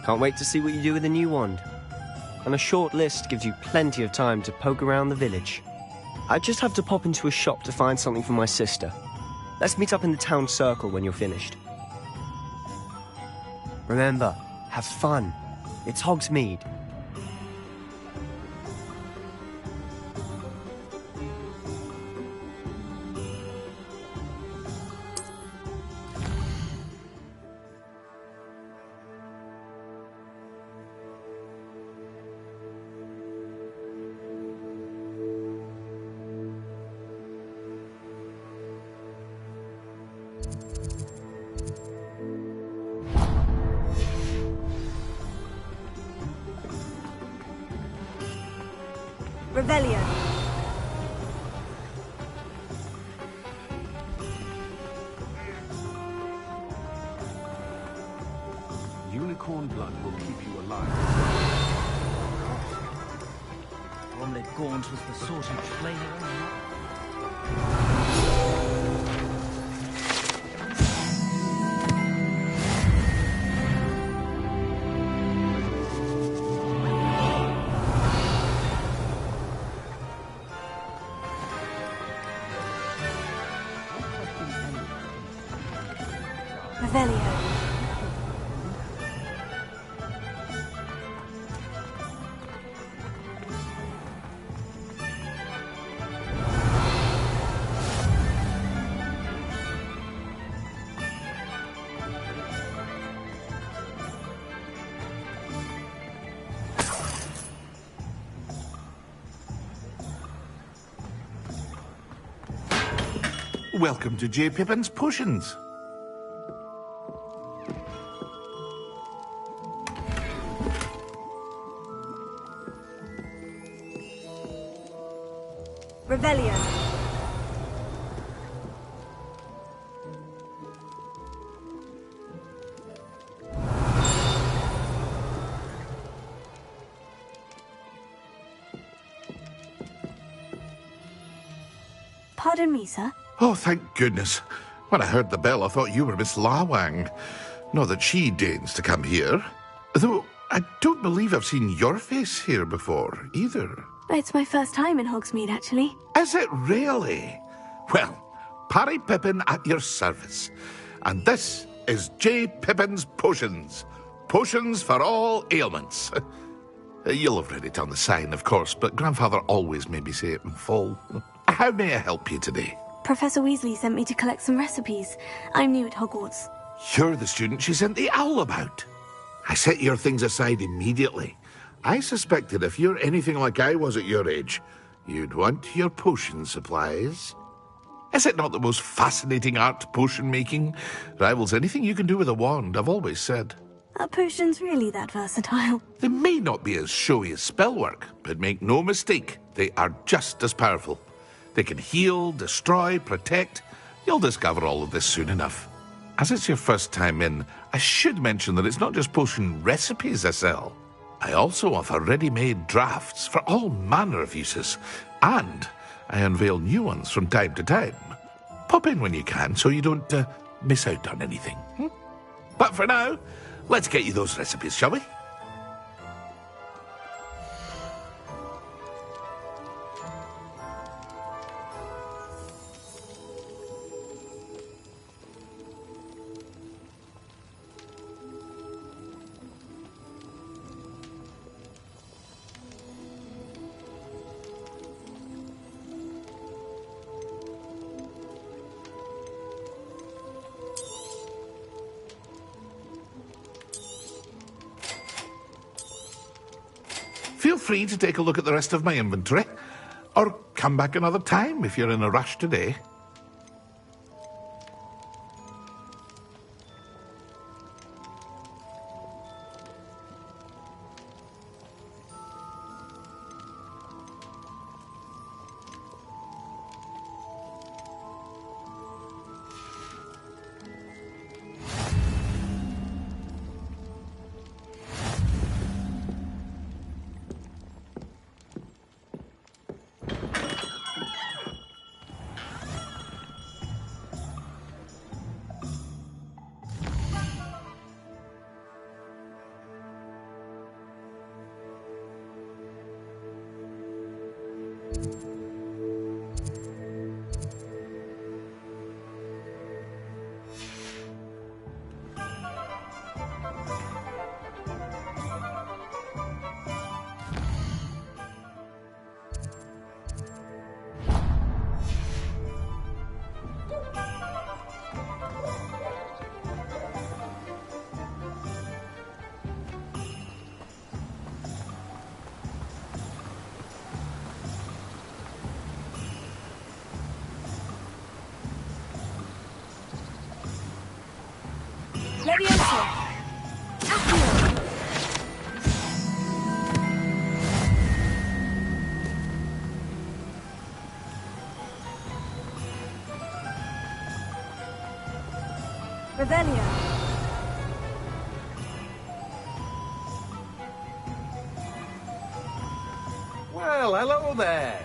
A: Can't wait to see what you do with the new wand. And a short list gives you plenty of time to poke around the village. I just have to pop into a shop to find something for my sister. Let's meet up in the town circle when you're finished. Remember, have fun. It's Hogsmeade.
K: Revelio.
Q: Unicorn blood will keep you alive.
P: Bromley Gaunt was the sort of flavor.
K: Revelio.
F: Welcome to J. Pippin's Potions.
K: Revelio. Pardon me, sir.
F: Oh, thank goodness. When I heard the bell, I thought you were Miss Lawang. Not that she deigns to come here. Though, I don't believe I've seen your face here before, either.
K: It's my first time in Hogsmeade, actually.
F: Is it really? Well, Parry Pippin at your service. And this is J. Pippin's Potions. Potions for all ailments. You'll have read it on the sign, of course, but Grandfather always made me say it in full. How may I help you today?
K: Professor Weasley sent me to collect some recipes. I'm new at Hogwarts.
F: You're the student she sent the owl about. I set your things aside immediately. I suspected if you're anything like I was at your age, you'd want your potion supplies. Is it not the most fascinating art, potion making? Rivals anything you can do with a wand, I've always said.
K: Are potions really that versatile?
F: They may not be as showy as spellwork, but make no mistake, they are just as powerful. They can heal, destroy, protect. You'll discover all of this soon enough. As it's your first time in, I should mention that it's not just potion recipes I sell. I also offer ready-made drafts for all manner of uses, and I unveil new ones from time to time. Pop in when you can so you don't miss out on anything. But for now, let's get you those recipes, shall we? Feel free to take a look at the rest of my inventory, or come back another time if you're in a rush today.
K: Revelio.
J: Well, hello there.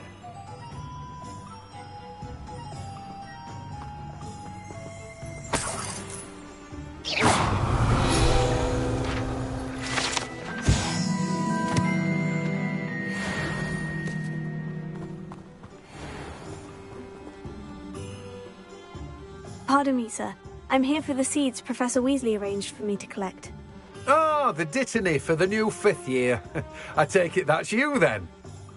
K: Pardon me, sir. I'm here for the seeds Professor Weasley arranged for me to collect.
J: Oh, the dittany for the new 5th year. I take it that's you, then.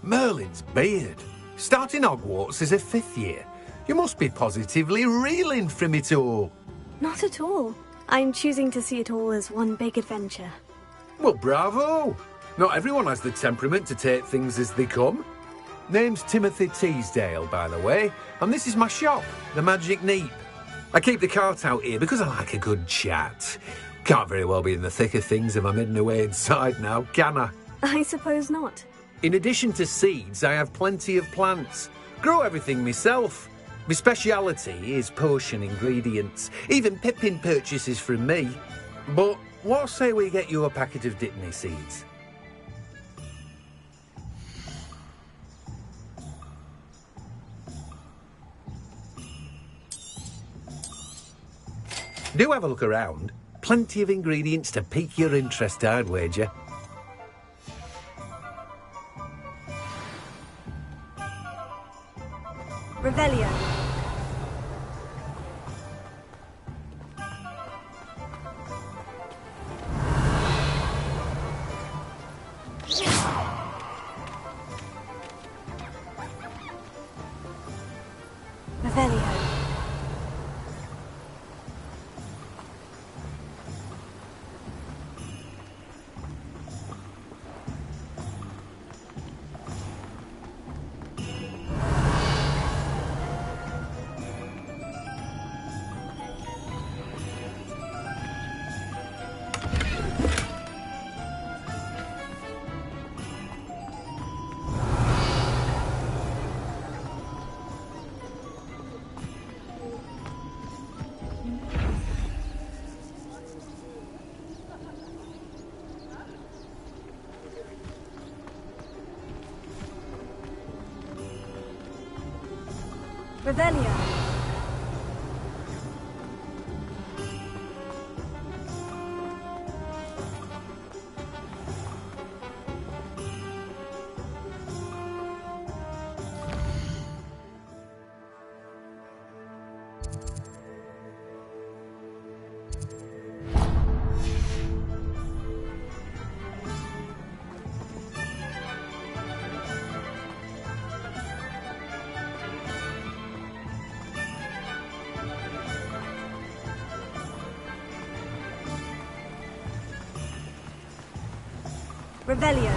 J: Merlin's beard. Starting Hogwarts as a 5th year. You must be positively reeling from it all.
K: Not at all. I'm choosing to see it all as one big adventure.
J: Well, bravo. Not everyone has the temperament to take things as they come. Name's Timothy Teasdale, by the way, and this is my shop, the Magic Neep. I keep the cart out here because I like a good chat. Can't very well be in the thick of things if I'm hidden away inside now, can I?
K: I suppose not.
J: In addition to seeds, I have plenty of plants. Grow everything myself. My speciality is potion ingredients. Even Pippin purchases from me. But what say we get you a packet of dittany seeds? Do have a look around. Plenty of ingredients to pique your interest, I'd wager.
K: Revelio. Revelio. Revelio. Revelio.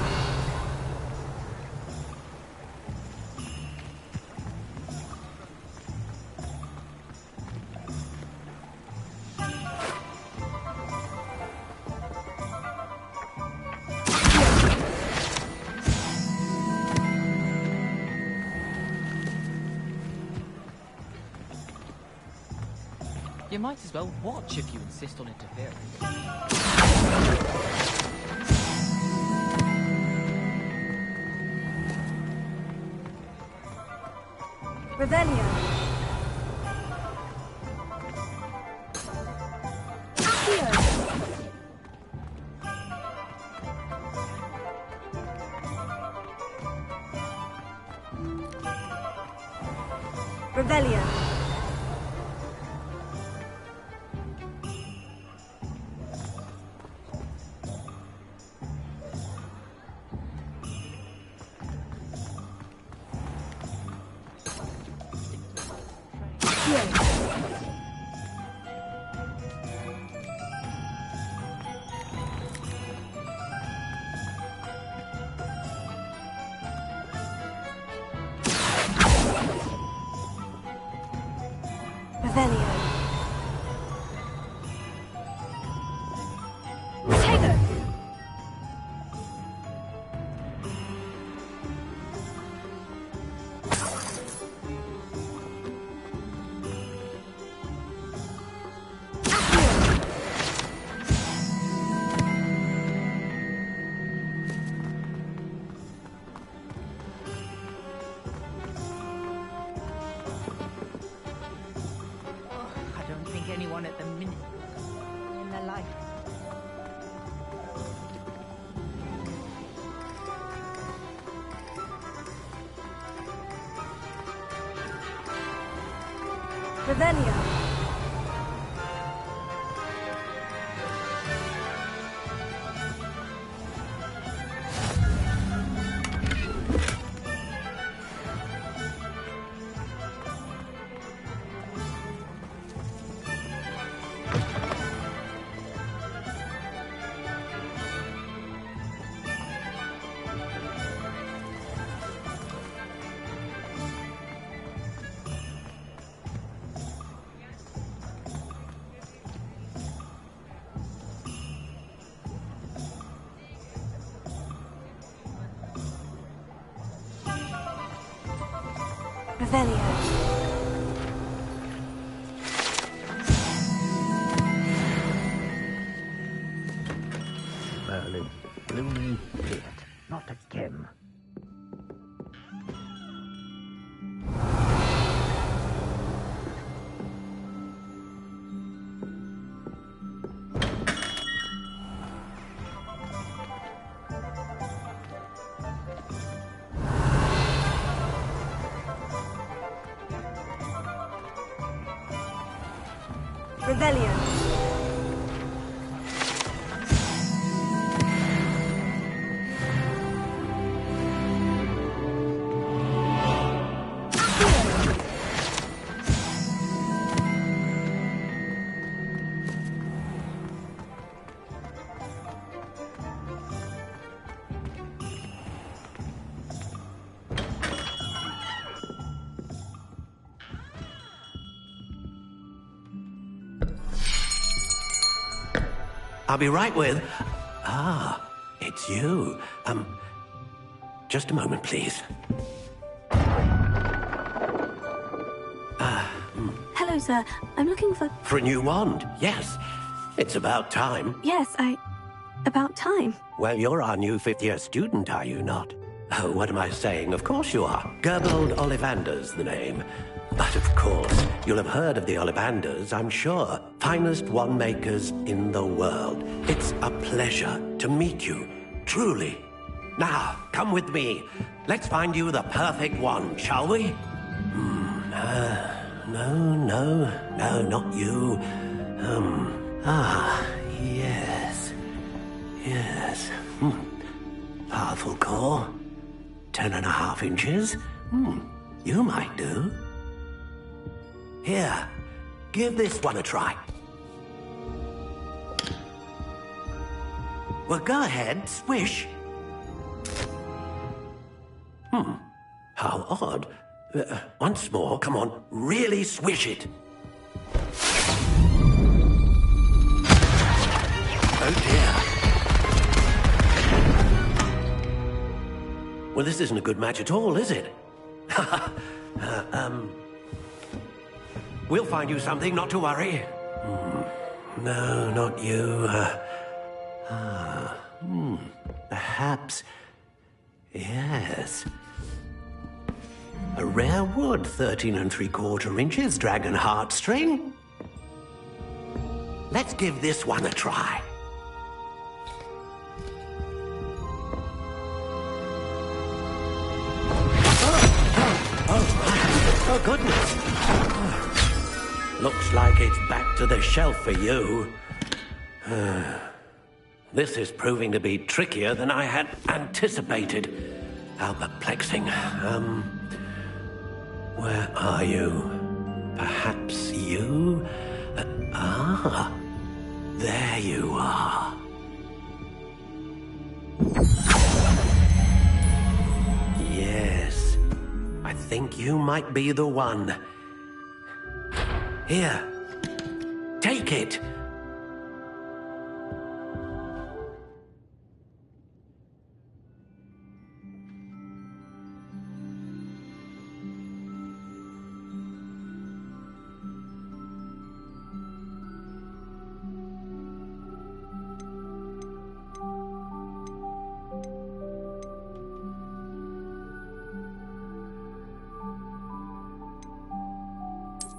R: You might as well watch if you insist on interfering.
K: Revelio. Revelio.
E: Anyone at the minute in their life.
K: Revelio. Revelio.
J: Merlin, blooming idiot. Not again.
K: Revelio.
J: I'll be right with... Ah, it's you. Just a moment, please.
D: Hello, sir. I'm looking for...
J: For a new wand, yes. It's about time.
D: Yes, about time.
J: Well, you're our new fifth-year student, are you not? Oh, what am I saying? Of course you are. Gerbold Ollivander's the name. But of You'll have heard of the Ollivanders, I'm sure. Finest wand makers in the world. It's a pleasure to meet you, truly. Now, come with me. Let's find you the perfect wand, shall we? No, not you. Yes. Powerful core. 10.5 inches. You might do. Here, give this one a try. Well, go ahead, swish. How odd. Once more, come on, really swish it. Oh dear. Well, this isn't a good match at all, is it? We'll find you something, not to worry. No, not you. Perhaps... Yes. A rare wood, 13 3/4 inches, dragon heartstring. Let's give this one a try. Oh, goodness. Looks like it's back to the shelf for you. This is proving to be trickier than I had anticipated. How perplexing. Where are you? Perhaps you? There you are. Yes. I think you might be the one. Here. Take it.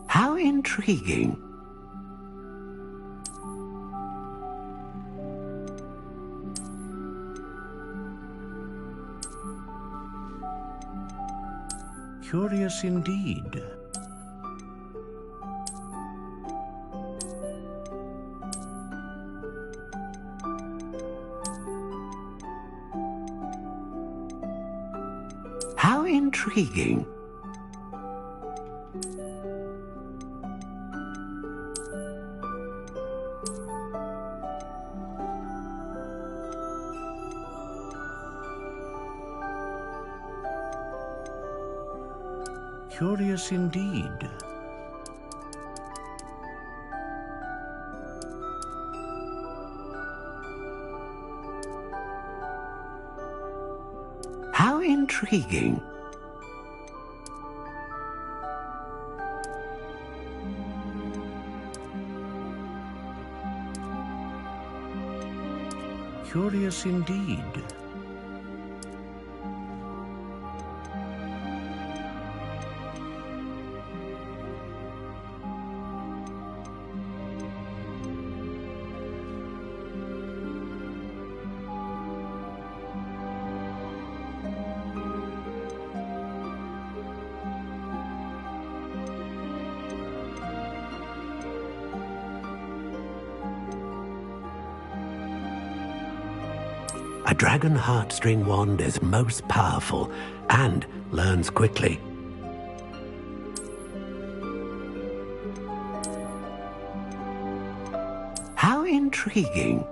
J: How intriguing.
S: Curious indeed.
J: How intriguing.
S: Curious indeed.
J: How intriguing.
S: Curious indeed. A dragon heartstring wand is most powerful and learns quickly. How intriguing.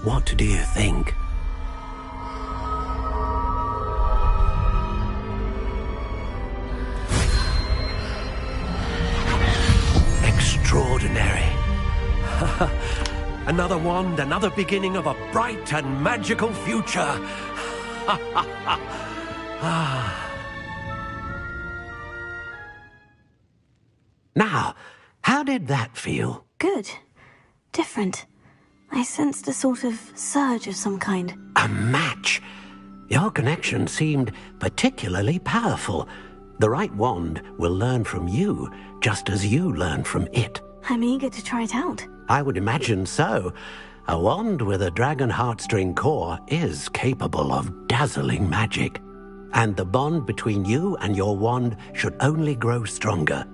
S: What do you think? Extraordinary. Another wand, another beginning of a bright and magical future. Now, how did that feel?
D: Good. Different. I sensed a sort of surge of some kind.
J: A match. Your connection seemed particularly powerful.
S: The right wand will learn from you, just as you learn from it.
D: I'm eager to try it out.
S: I would imagine so. A wand with a dragon heartstring core is capable of dazzling magic. And the bond between you and your wand should only grow stronger.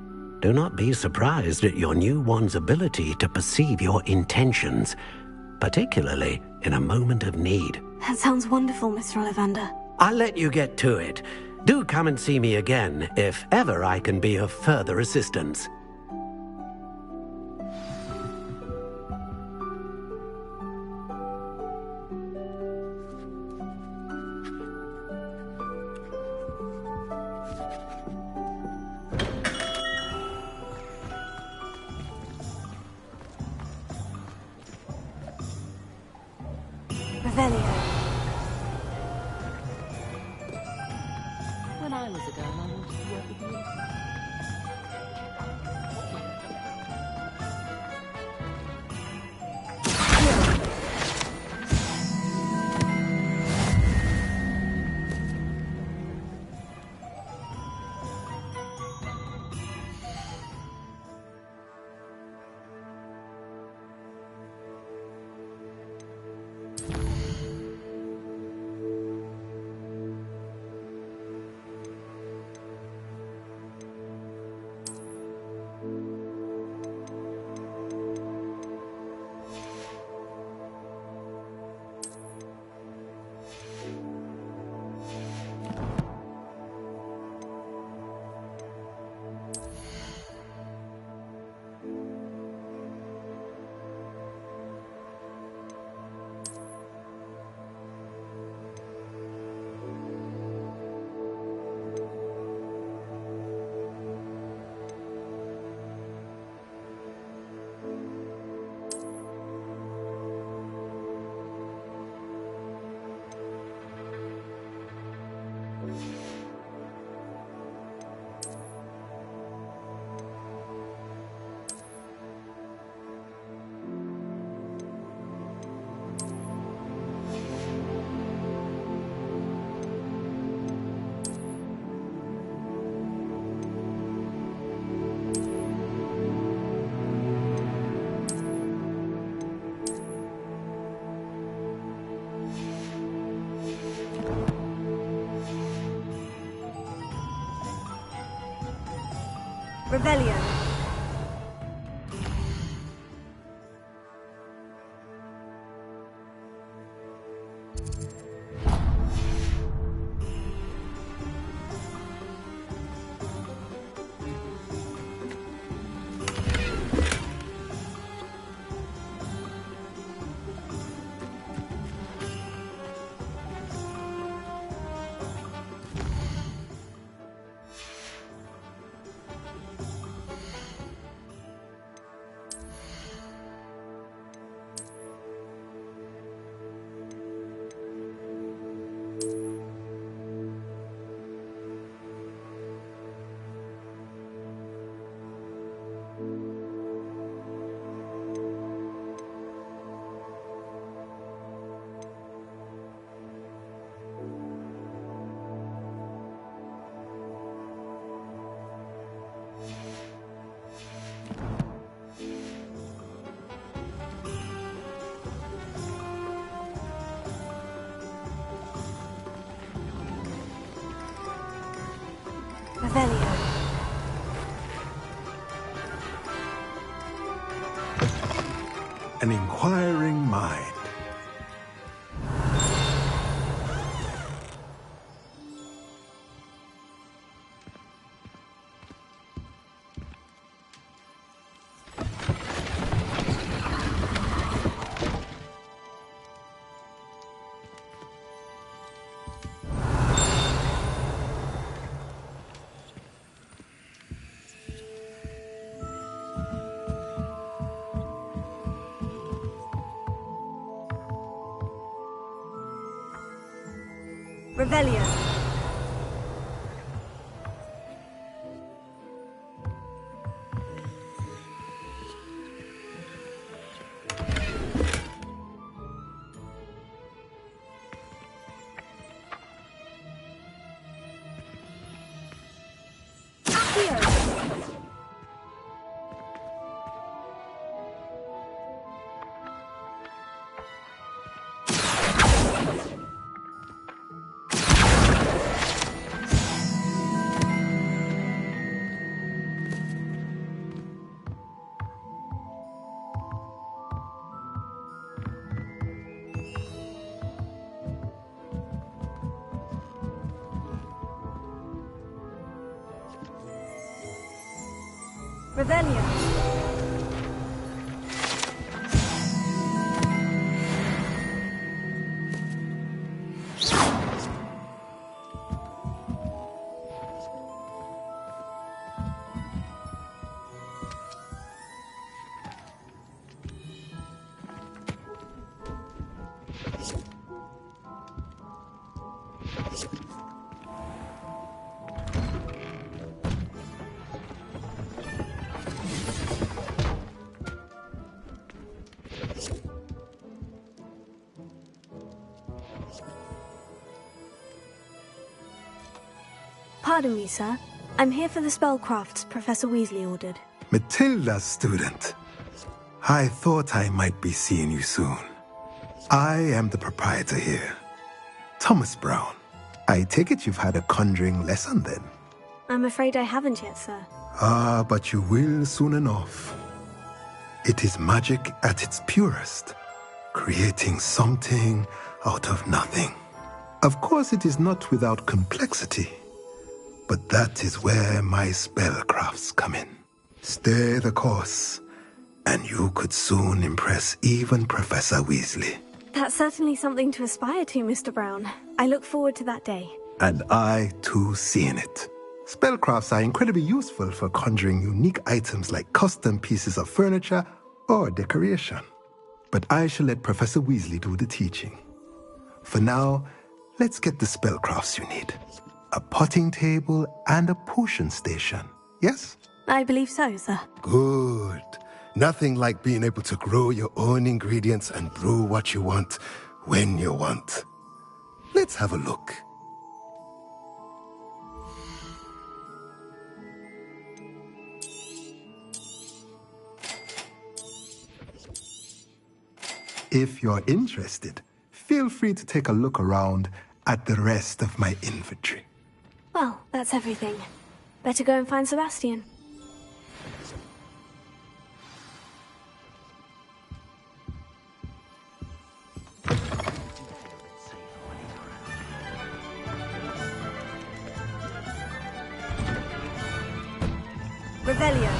S: Do not be surprised at your new wand's ability to perceive your intentions, particularly in a moment of need.
D: That sounds wonderful, Mr. Ollivander.
S: I'll let you get to it. Do come and see me again if ever I can be of further assistance.
D: Revelio.
R: When I was a girl, I wanted to work with you.
D: Revelio. Revelio.
Q: An inquiring mind.
D: Revelio.
K: Revelio. Pardon me, sir. I'm here for the spellcrafts Professor Weasley ordered.
Q: Matilda's student. I thought I might be seeing you soon. I am the proprietor here, Thomas Brown. I take it you've had a conjuring lesson then?
K: I'm afraid I haven't yet, sir.
Q: Ah, but you will soon enough. It is magic at its purest, creating something out of nothing. Of course, it is not without complexity, but that is where my spellcrafts come in. Stay the course, and you could soon impress even Professor Weasley.
K: That's certainly something to aspire to, Mr. Brown. I look forward to that day.
Q: And I, too, seeing it. Spellcrafts are incredibly useful for conjuring unique items like custom pieces of furniture or decoration. But I shall let Professor Weasley do the teaching. For now, let's get the spellcrafts you need. A potting table and a potion station, yes?
K: I believe so, sir.
Q: Good. Nothing like being able to grow your own ingredients and brew what you want when you want. Let's have a look. If you're interested, feel free to take a look around at the rest of my inventory.
K: Well, that's everything. Better go and find Sebastian. Revelio.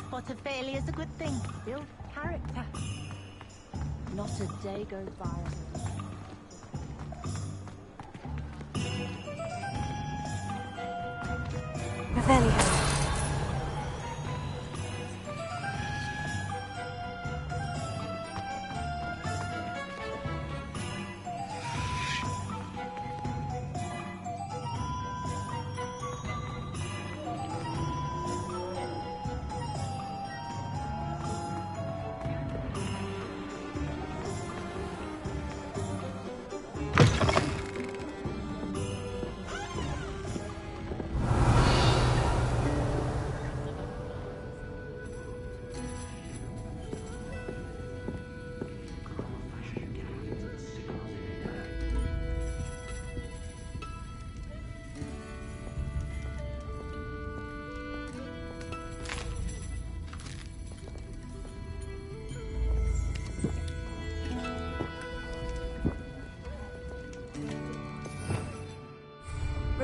T: Spot of failure is a good thing. Build character. Not a day goes by.
K: Revelio.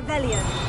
K: Revelio.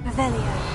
K: Revelio.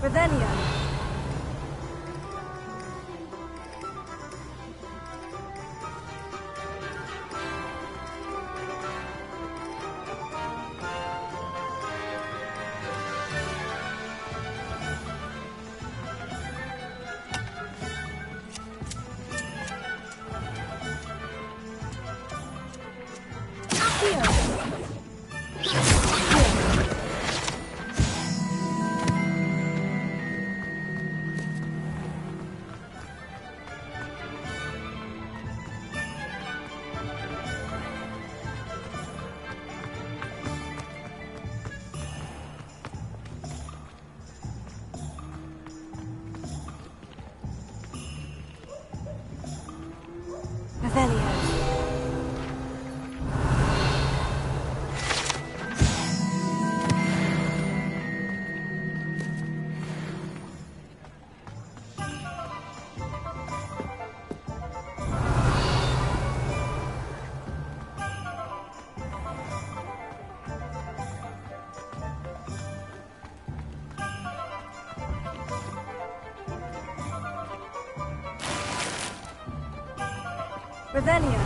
K: Revelio. Revelio.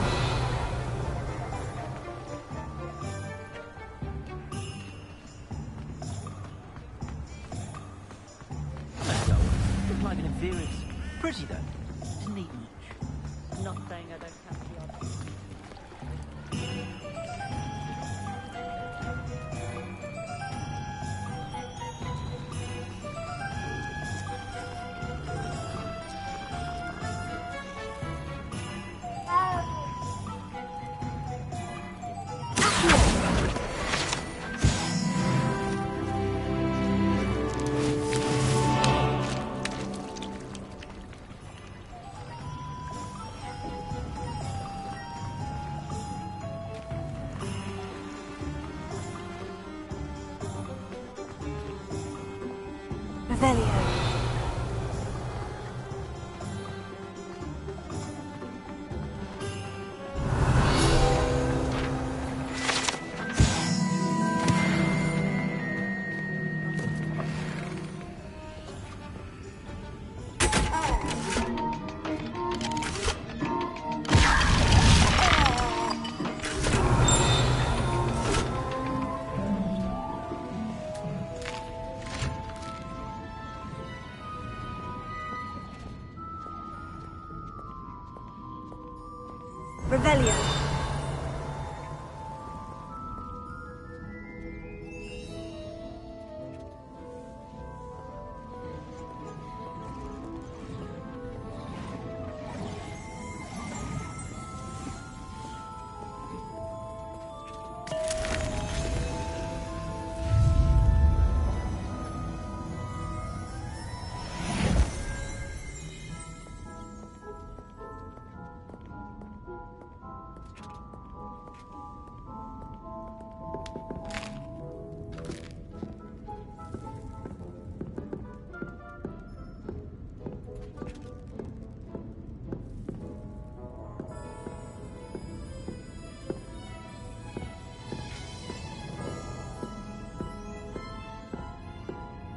P: Looked like an inferior. Pretty though. Didn't eat much. Not saying I don't have the odds.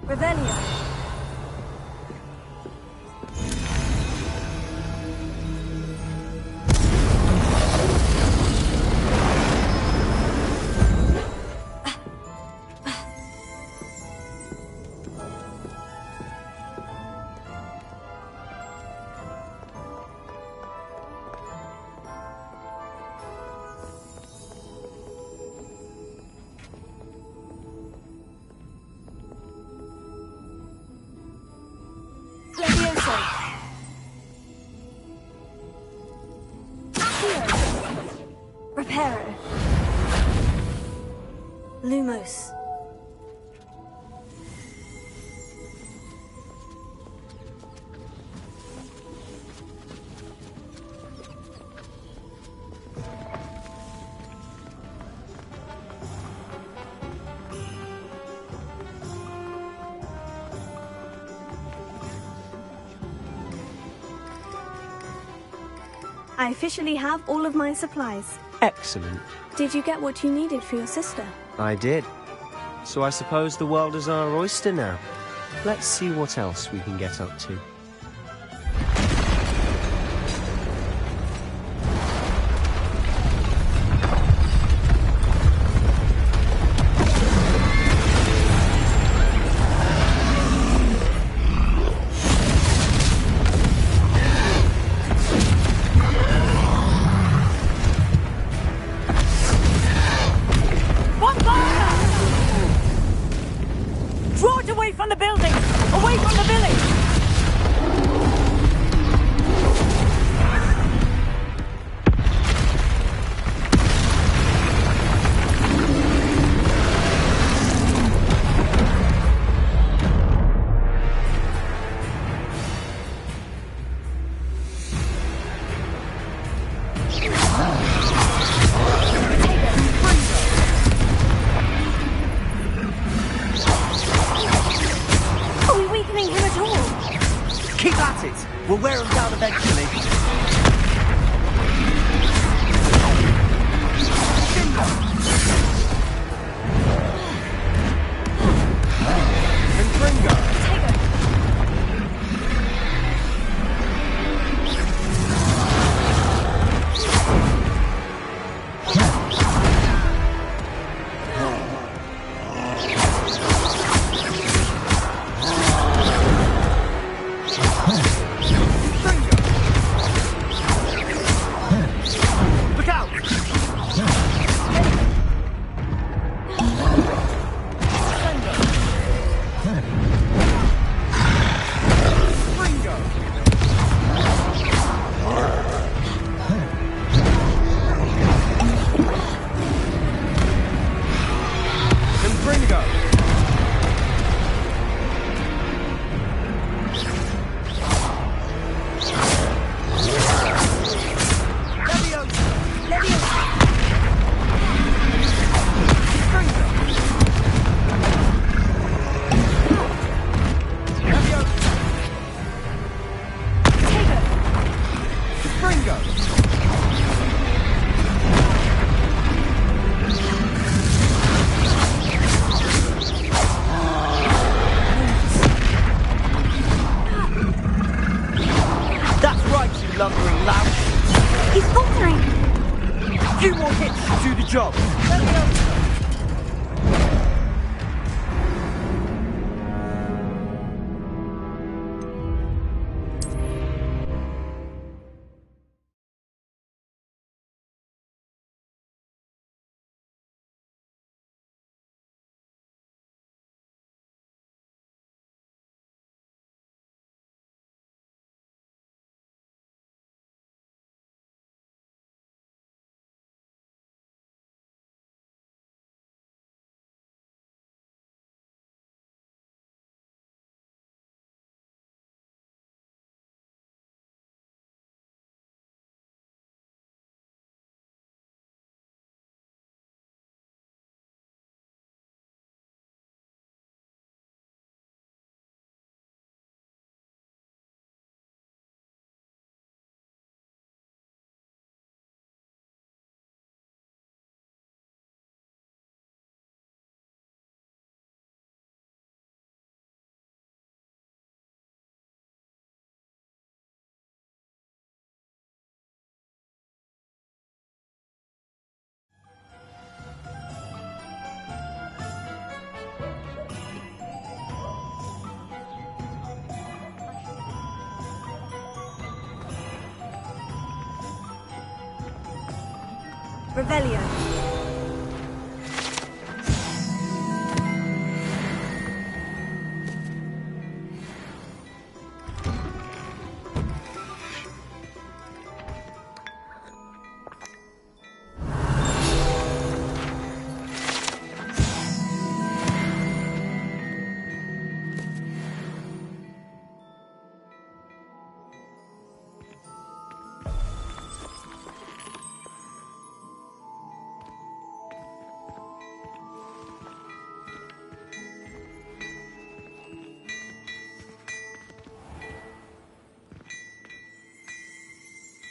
K: Revelio. Reparo. Lumos. I officially have all of my supplies.
A: Excellent.
K: Did you get what you needed for your sister?
A: I did. So I suppose the world is our oyster now. Let's see what else we can get up to.
P: We'll wear them down eventually. lumbering lout.
C: He's faltering.
P: Few more hits to do the job.
K: Revelio.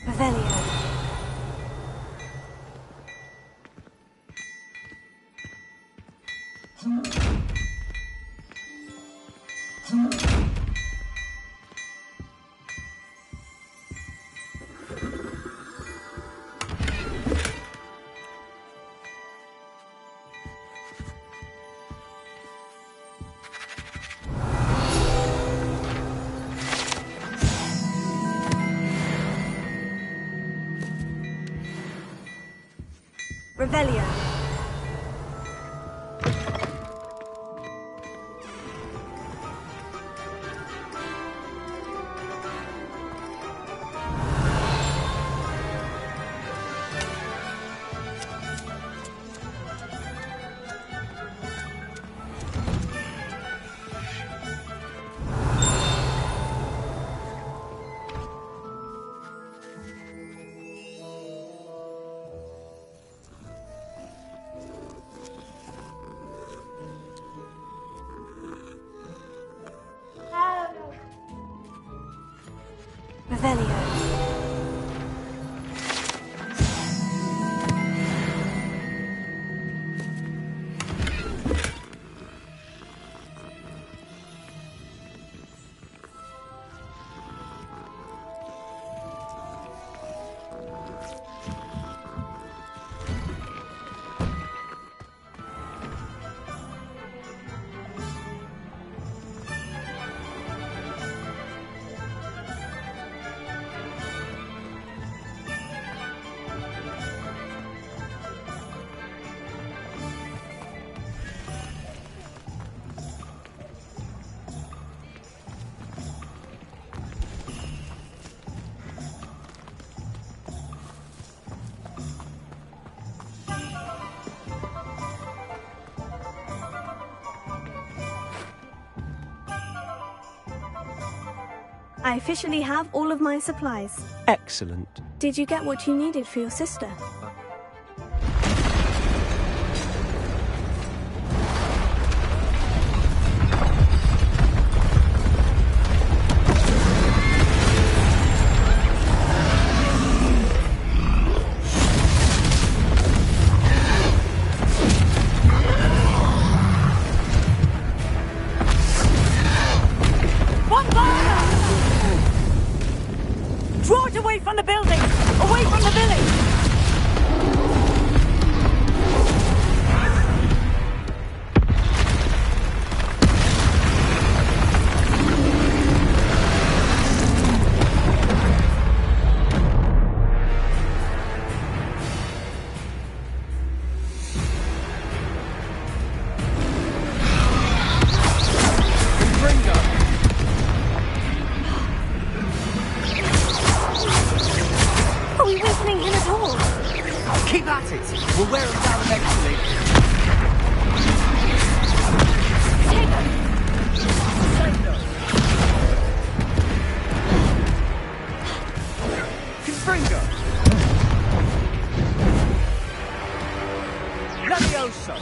K: Revelio. Revelio. Revelio. I officially have all of my supplies.
A: Excellent.
K: Did you get what you needed for your sister?
G: Draw it away from the building! Away from the village!
P: Keep at it! We'll wear them down eventually.
G: Take them!
P: Confringo! Levioso!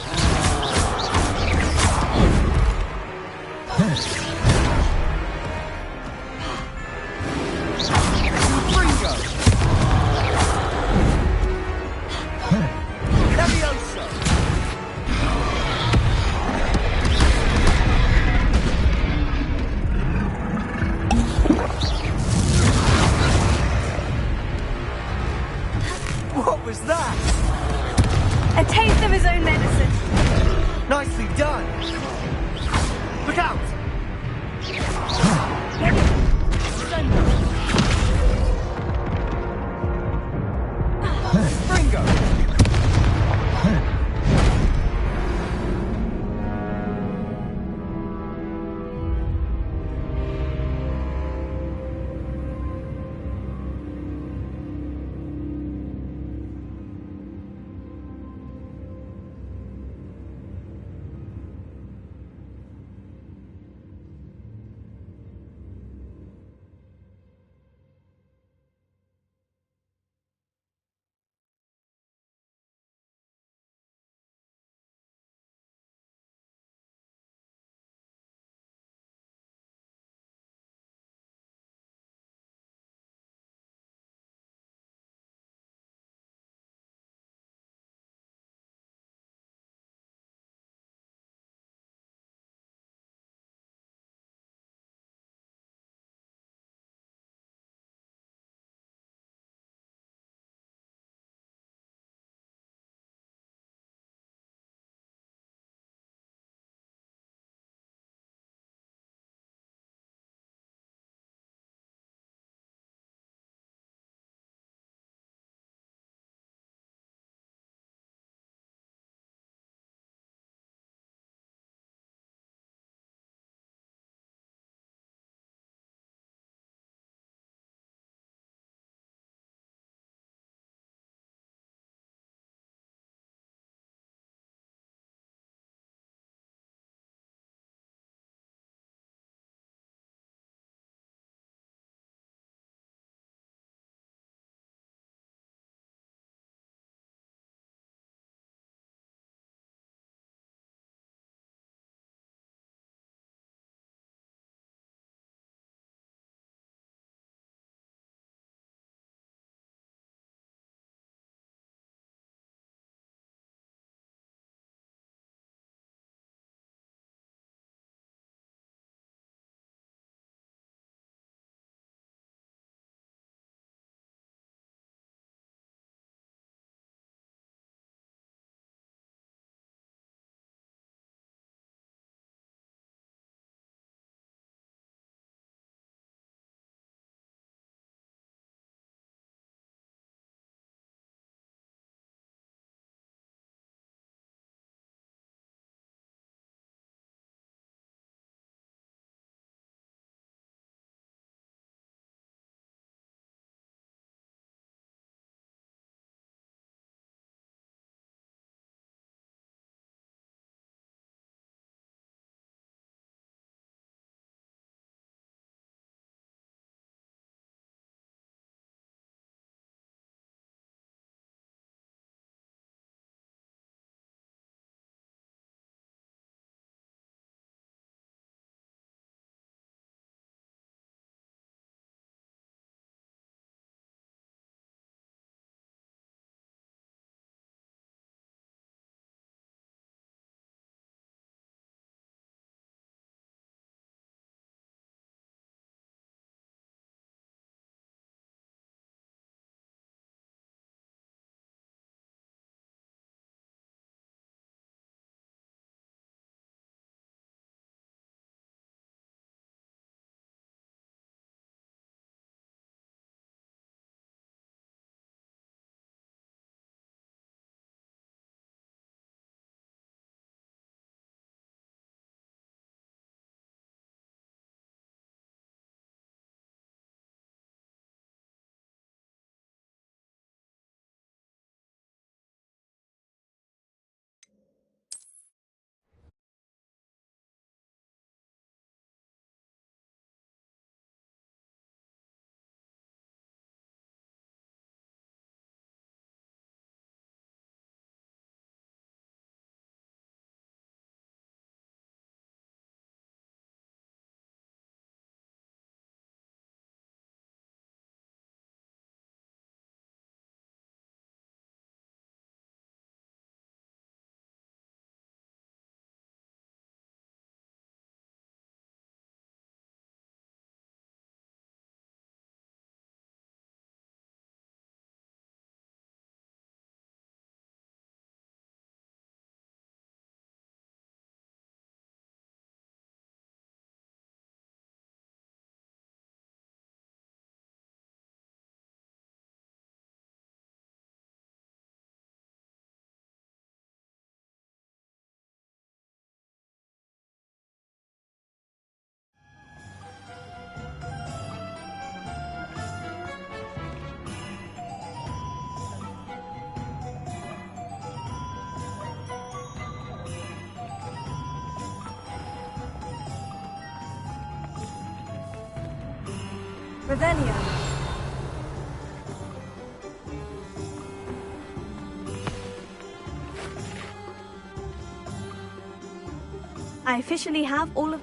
P: What was that?
K: A taste of his own medicine.
P: Nicely done. Look out! Ringo!
K: Revelio. I officially have all of...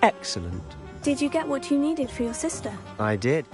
A: Excellent.
K: Did you get what you needed for your sister?
A: I did.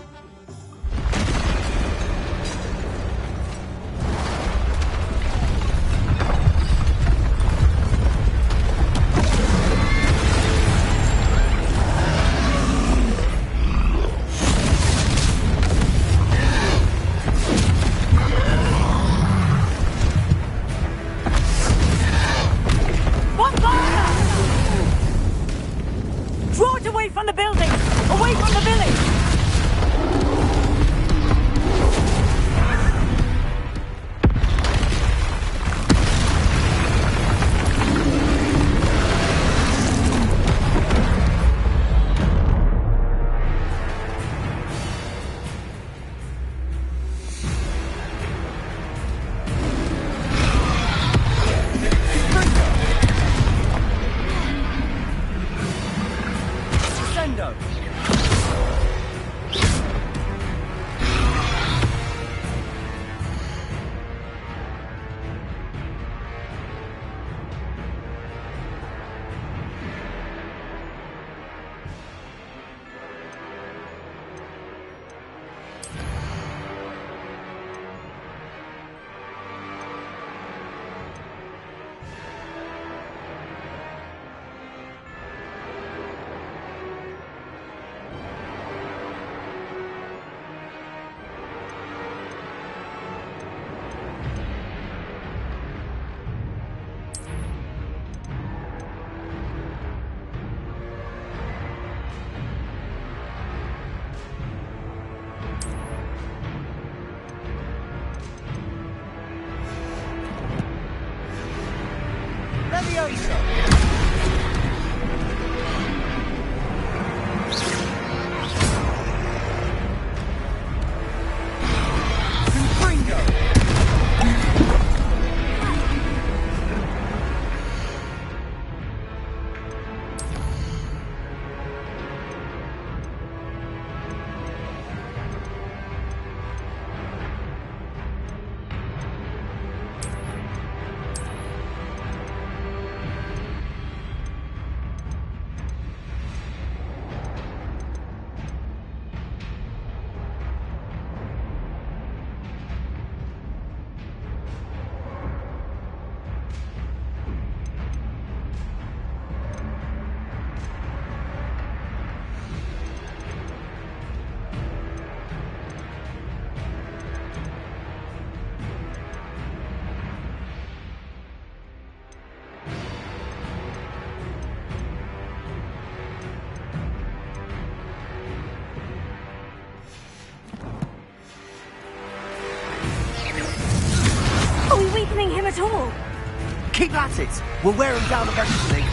K: Him at all.
P: Keep at it. We'll wear him down eventually.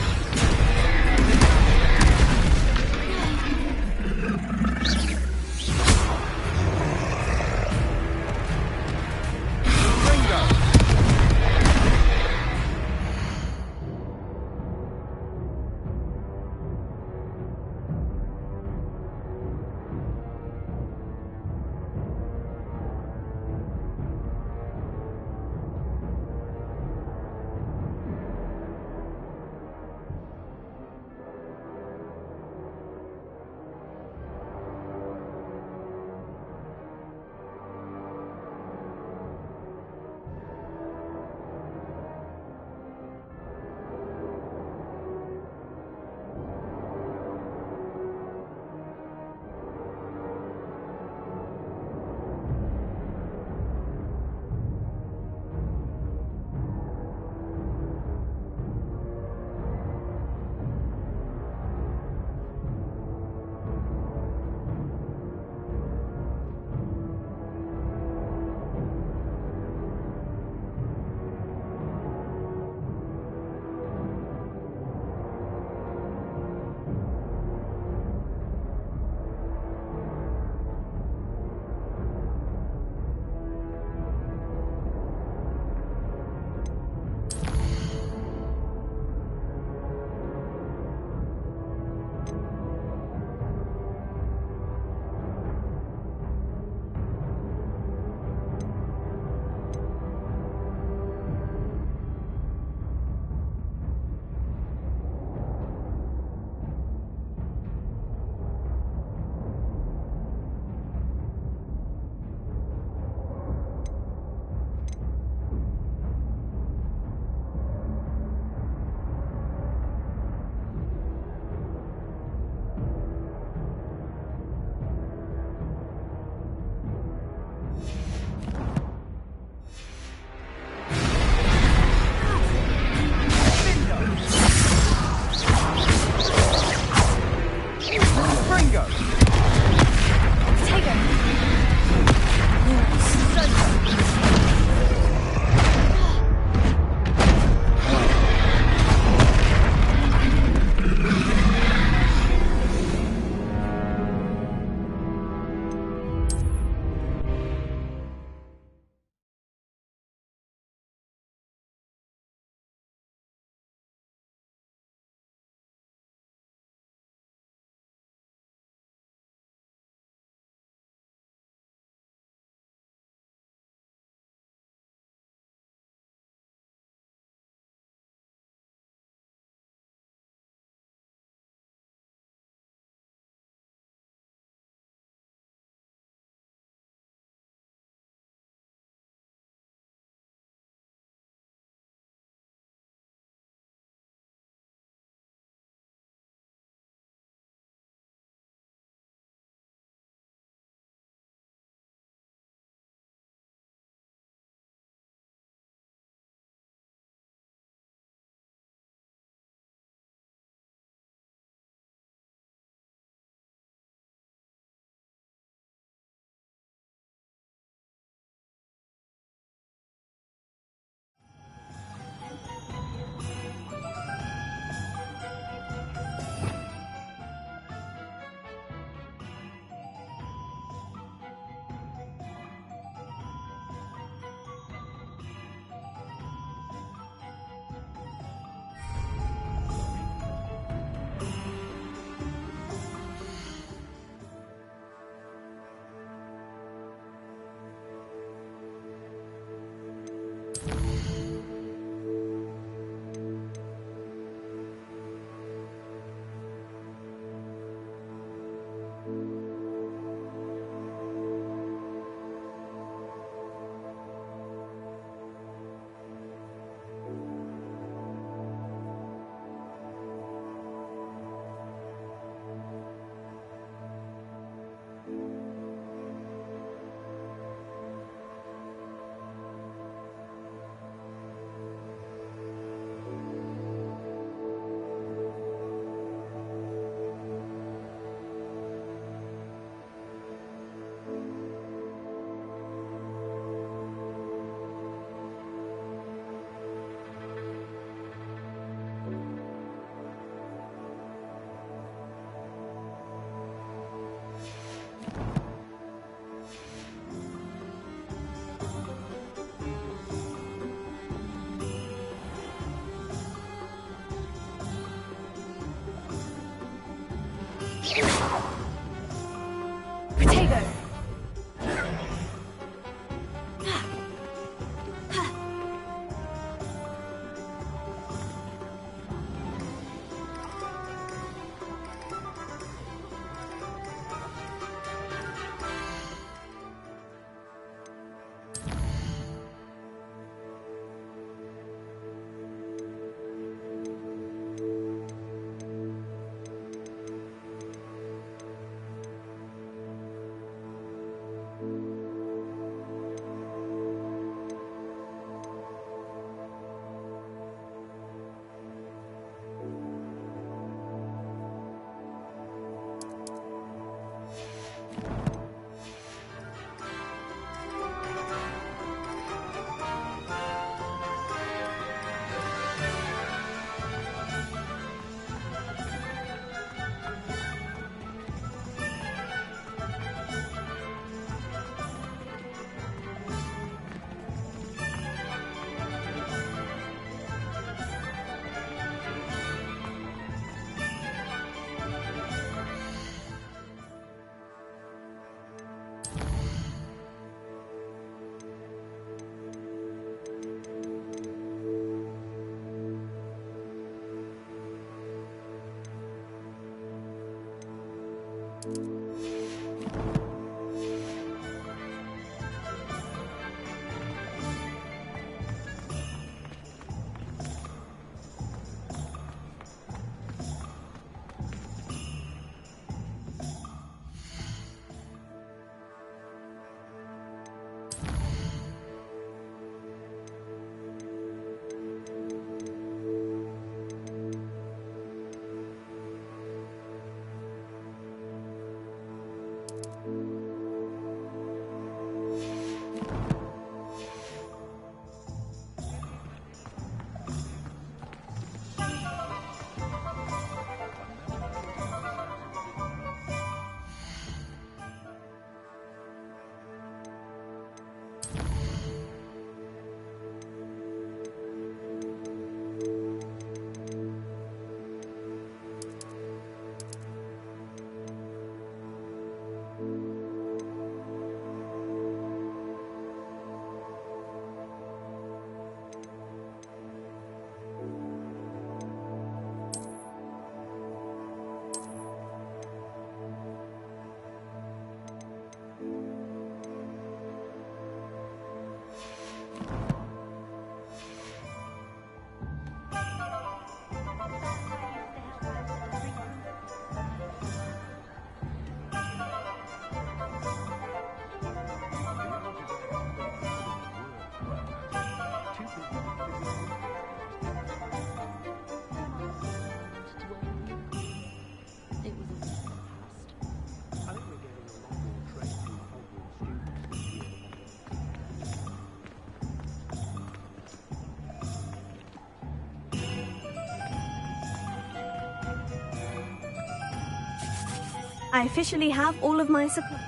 K: I officially have all of my supplies.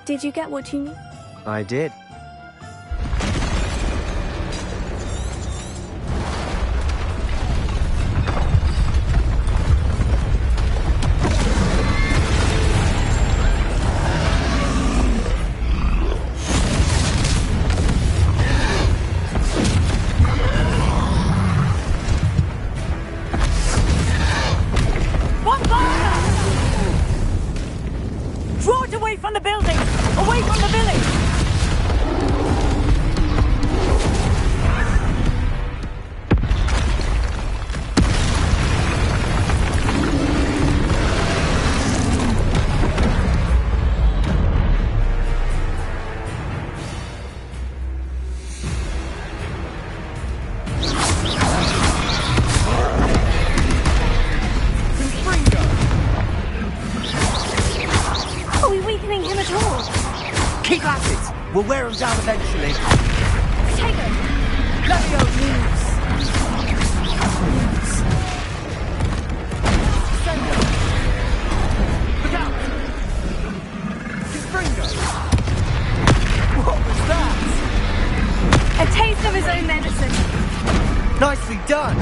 K: Did you get what you need?
A: I did.
G: Draw it away from the building! Away from the village!
K: Are we weakening him at all?
P: Keep at it! We'll wear him down eventually.
K: Take him!
P: Levio moves! Look out! Springo! What was that?
K: A taste of his own medicine.
P: Nicely done!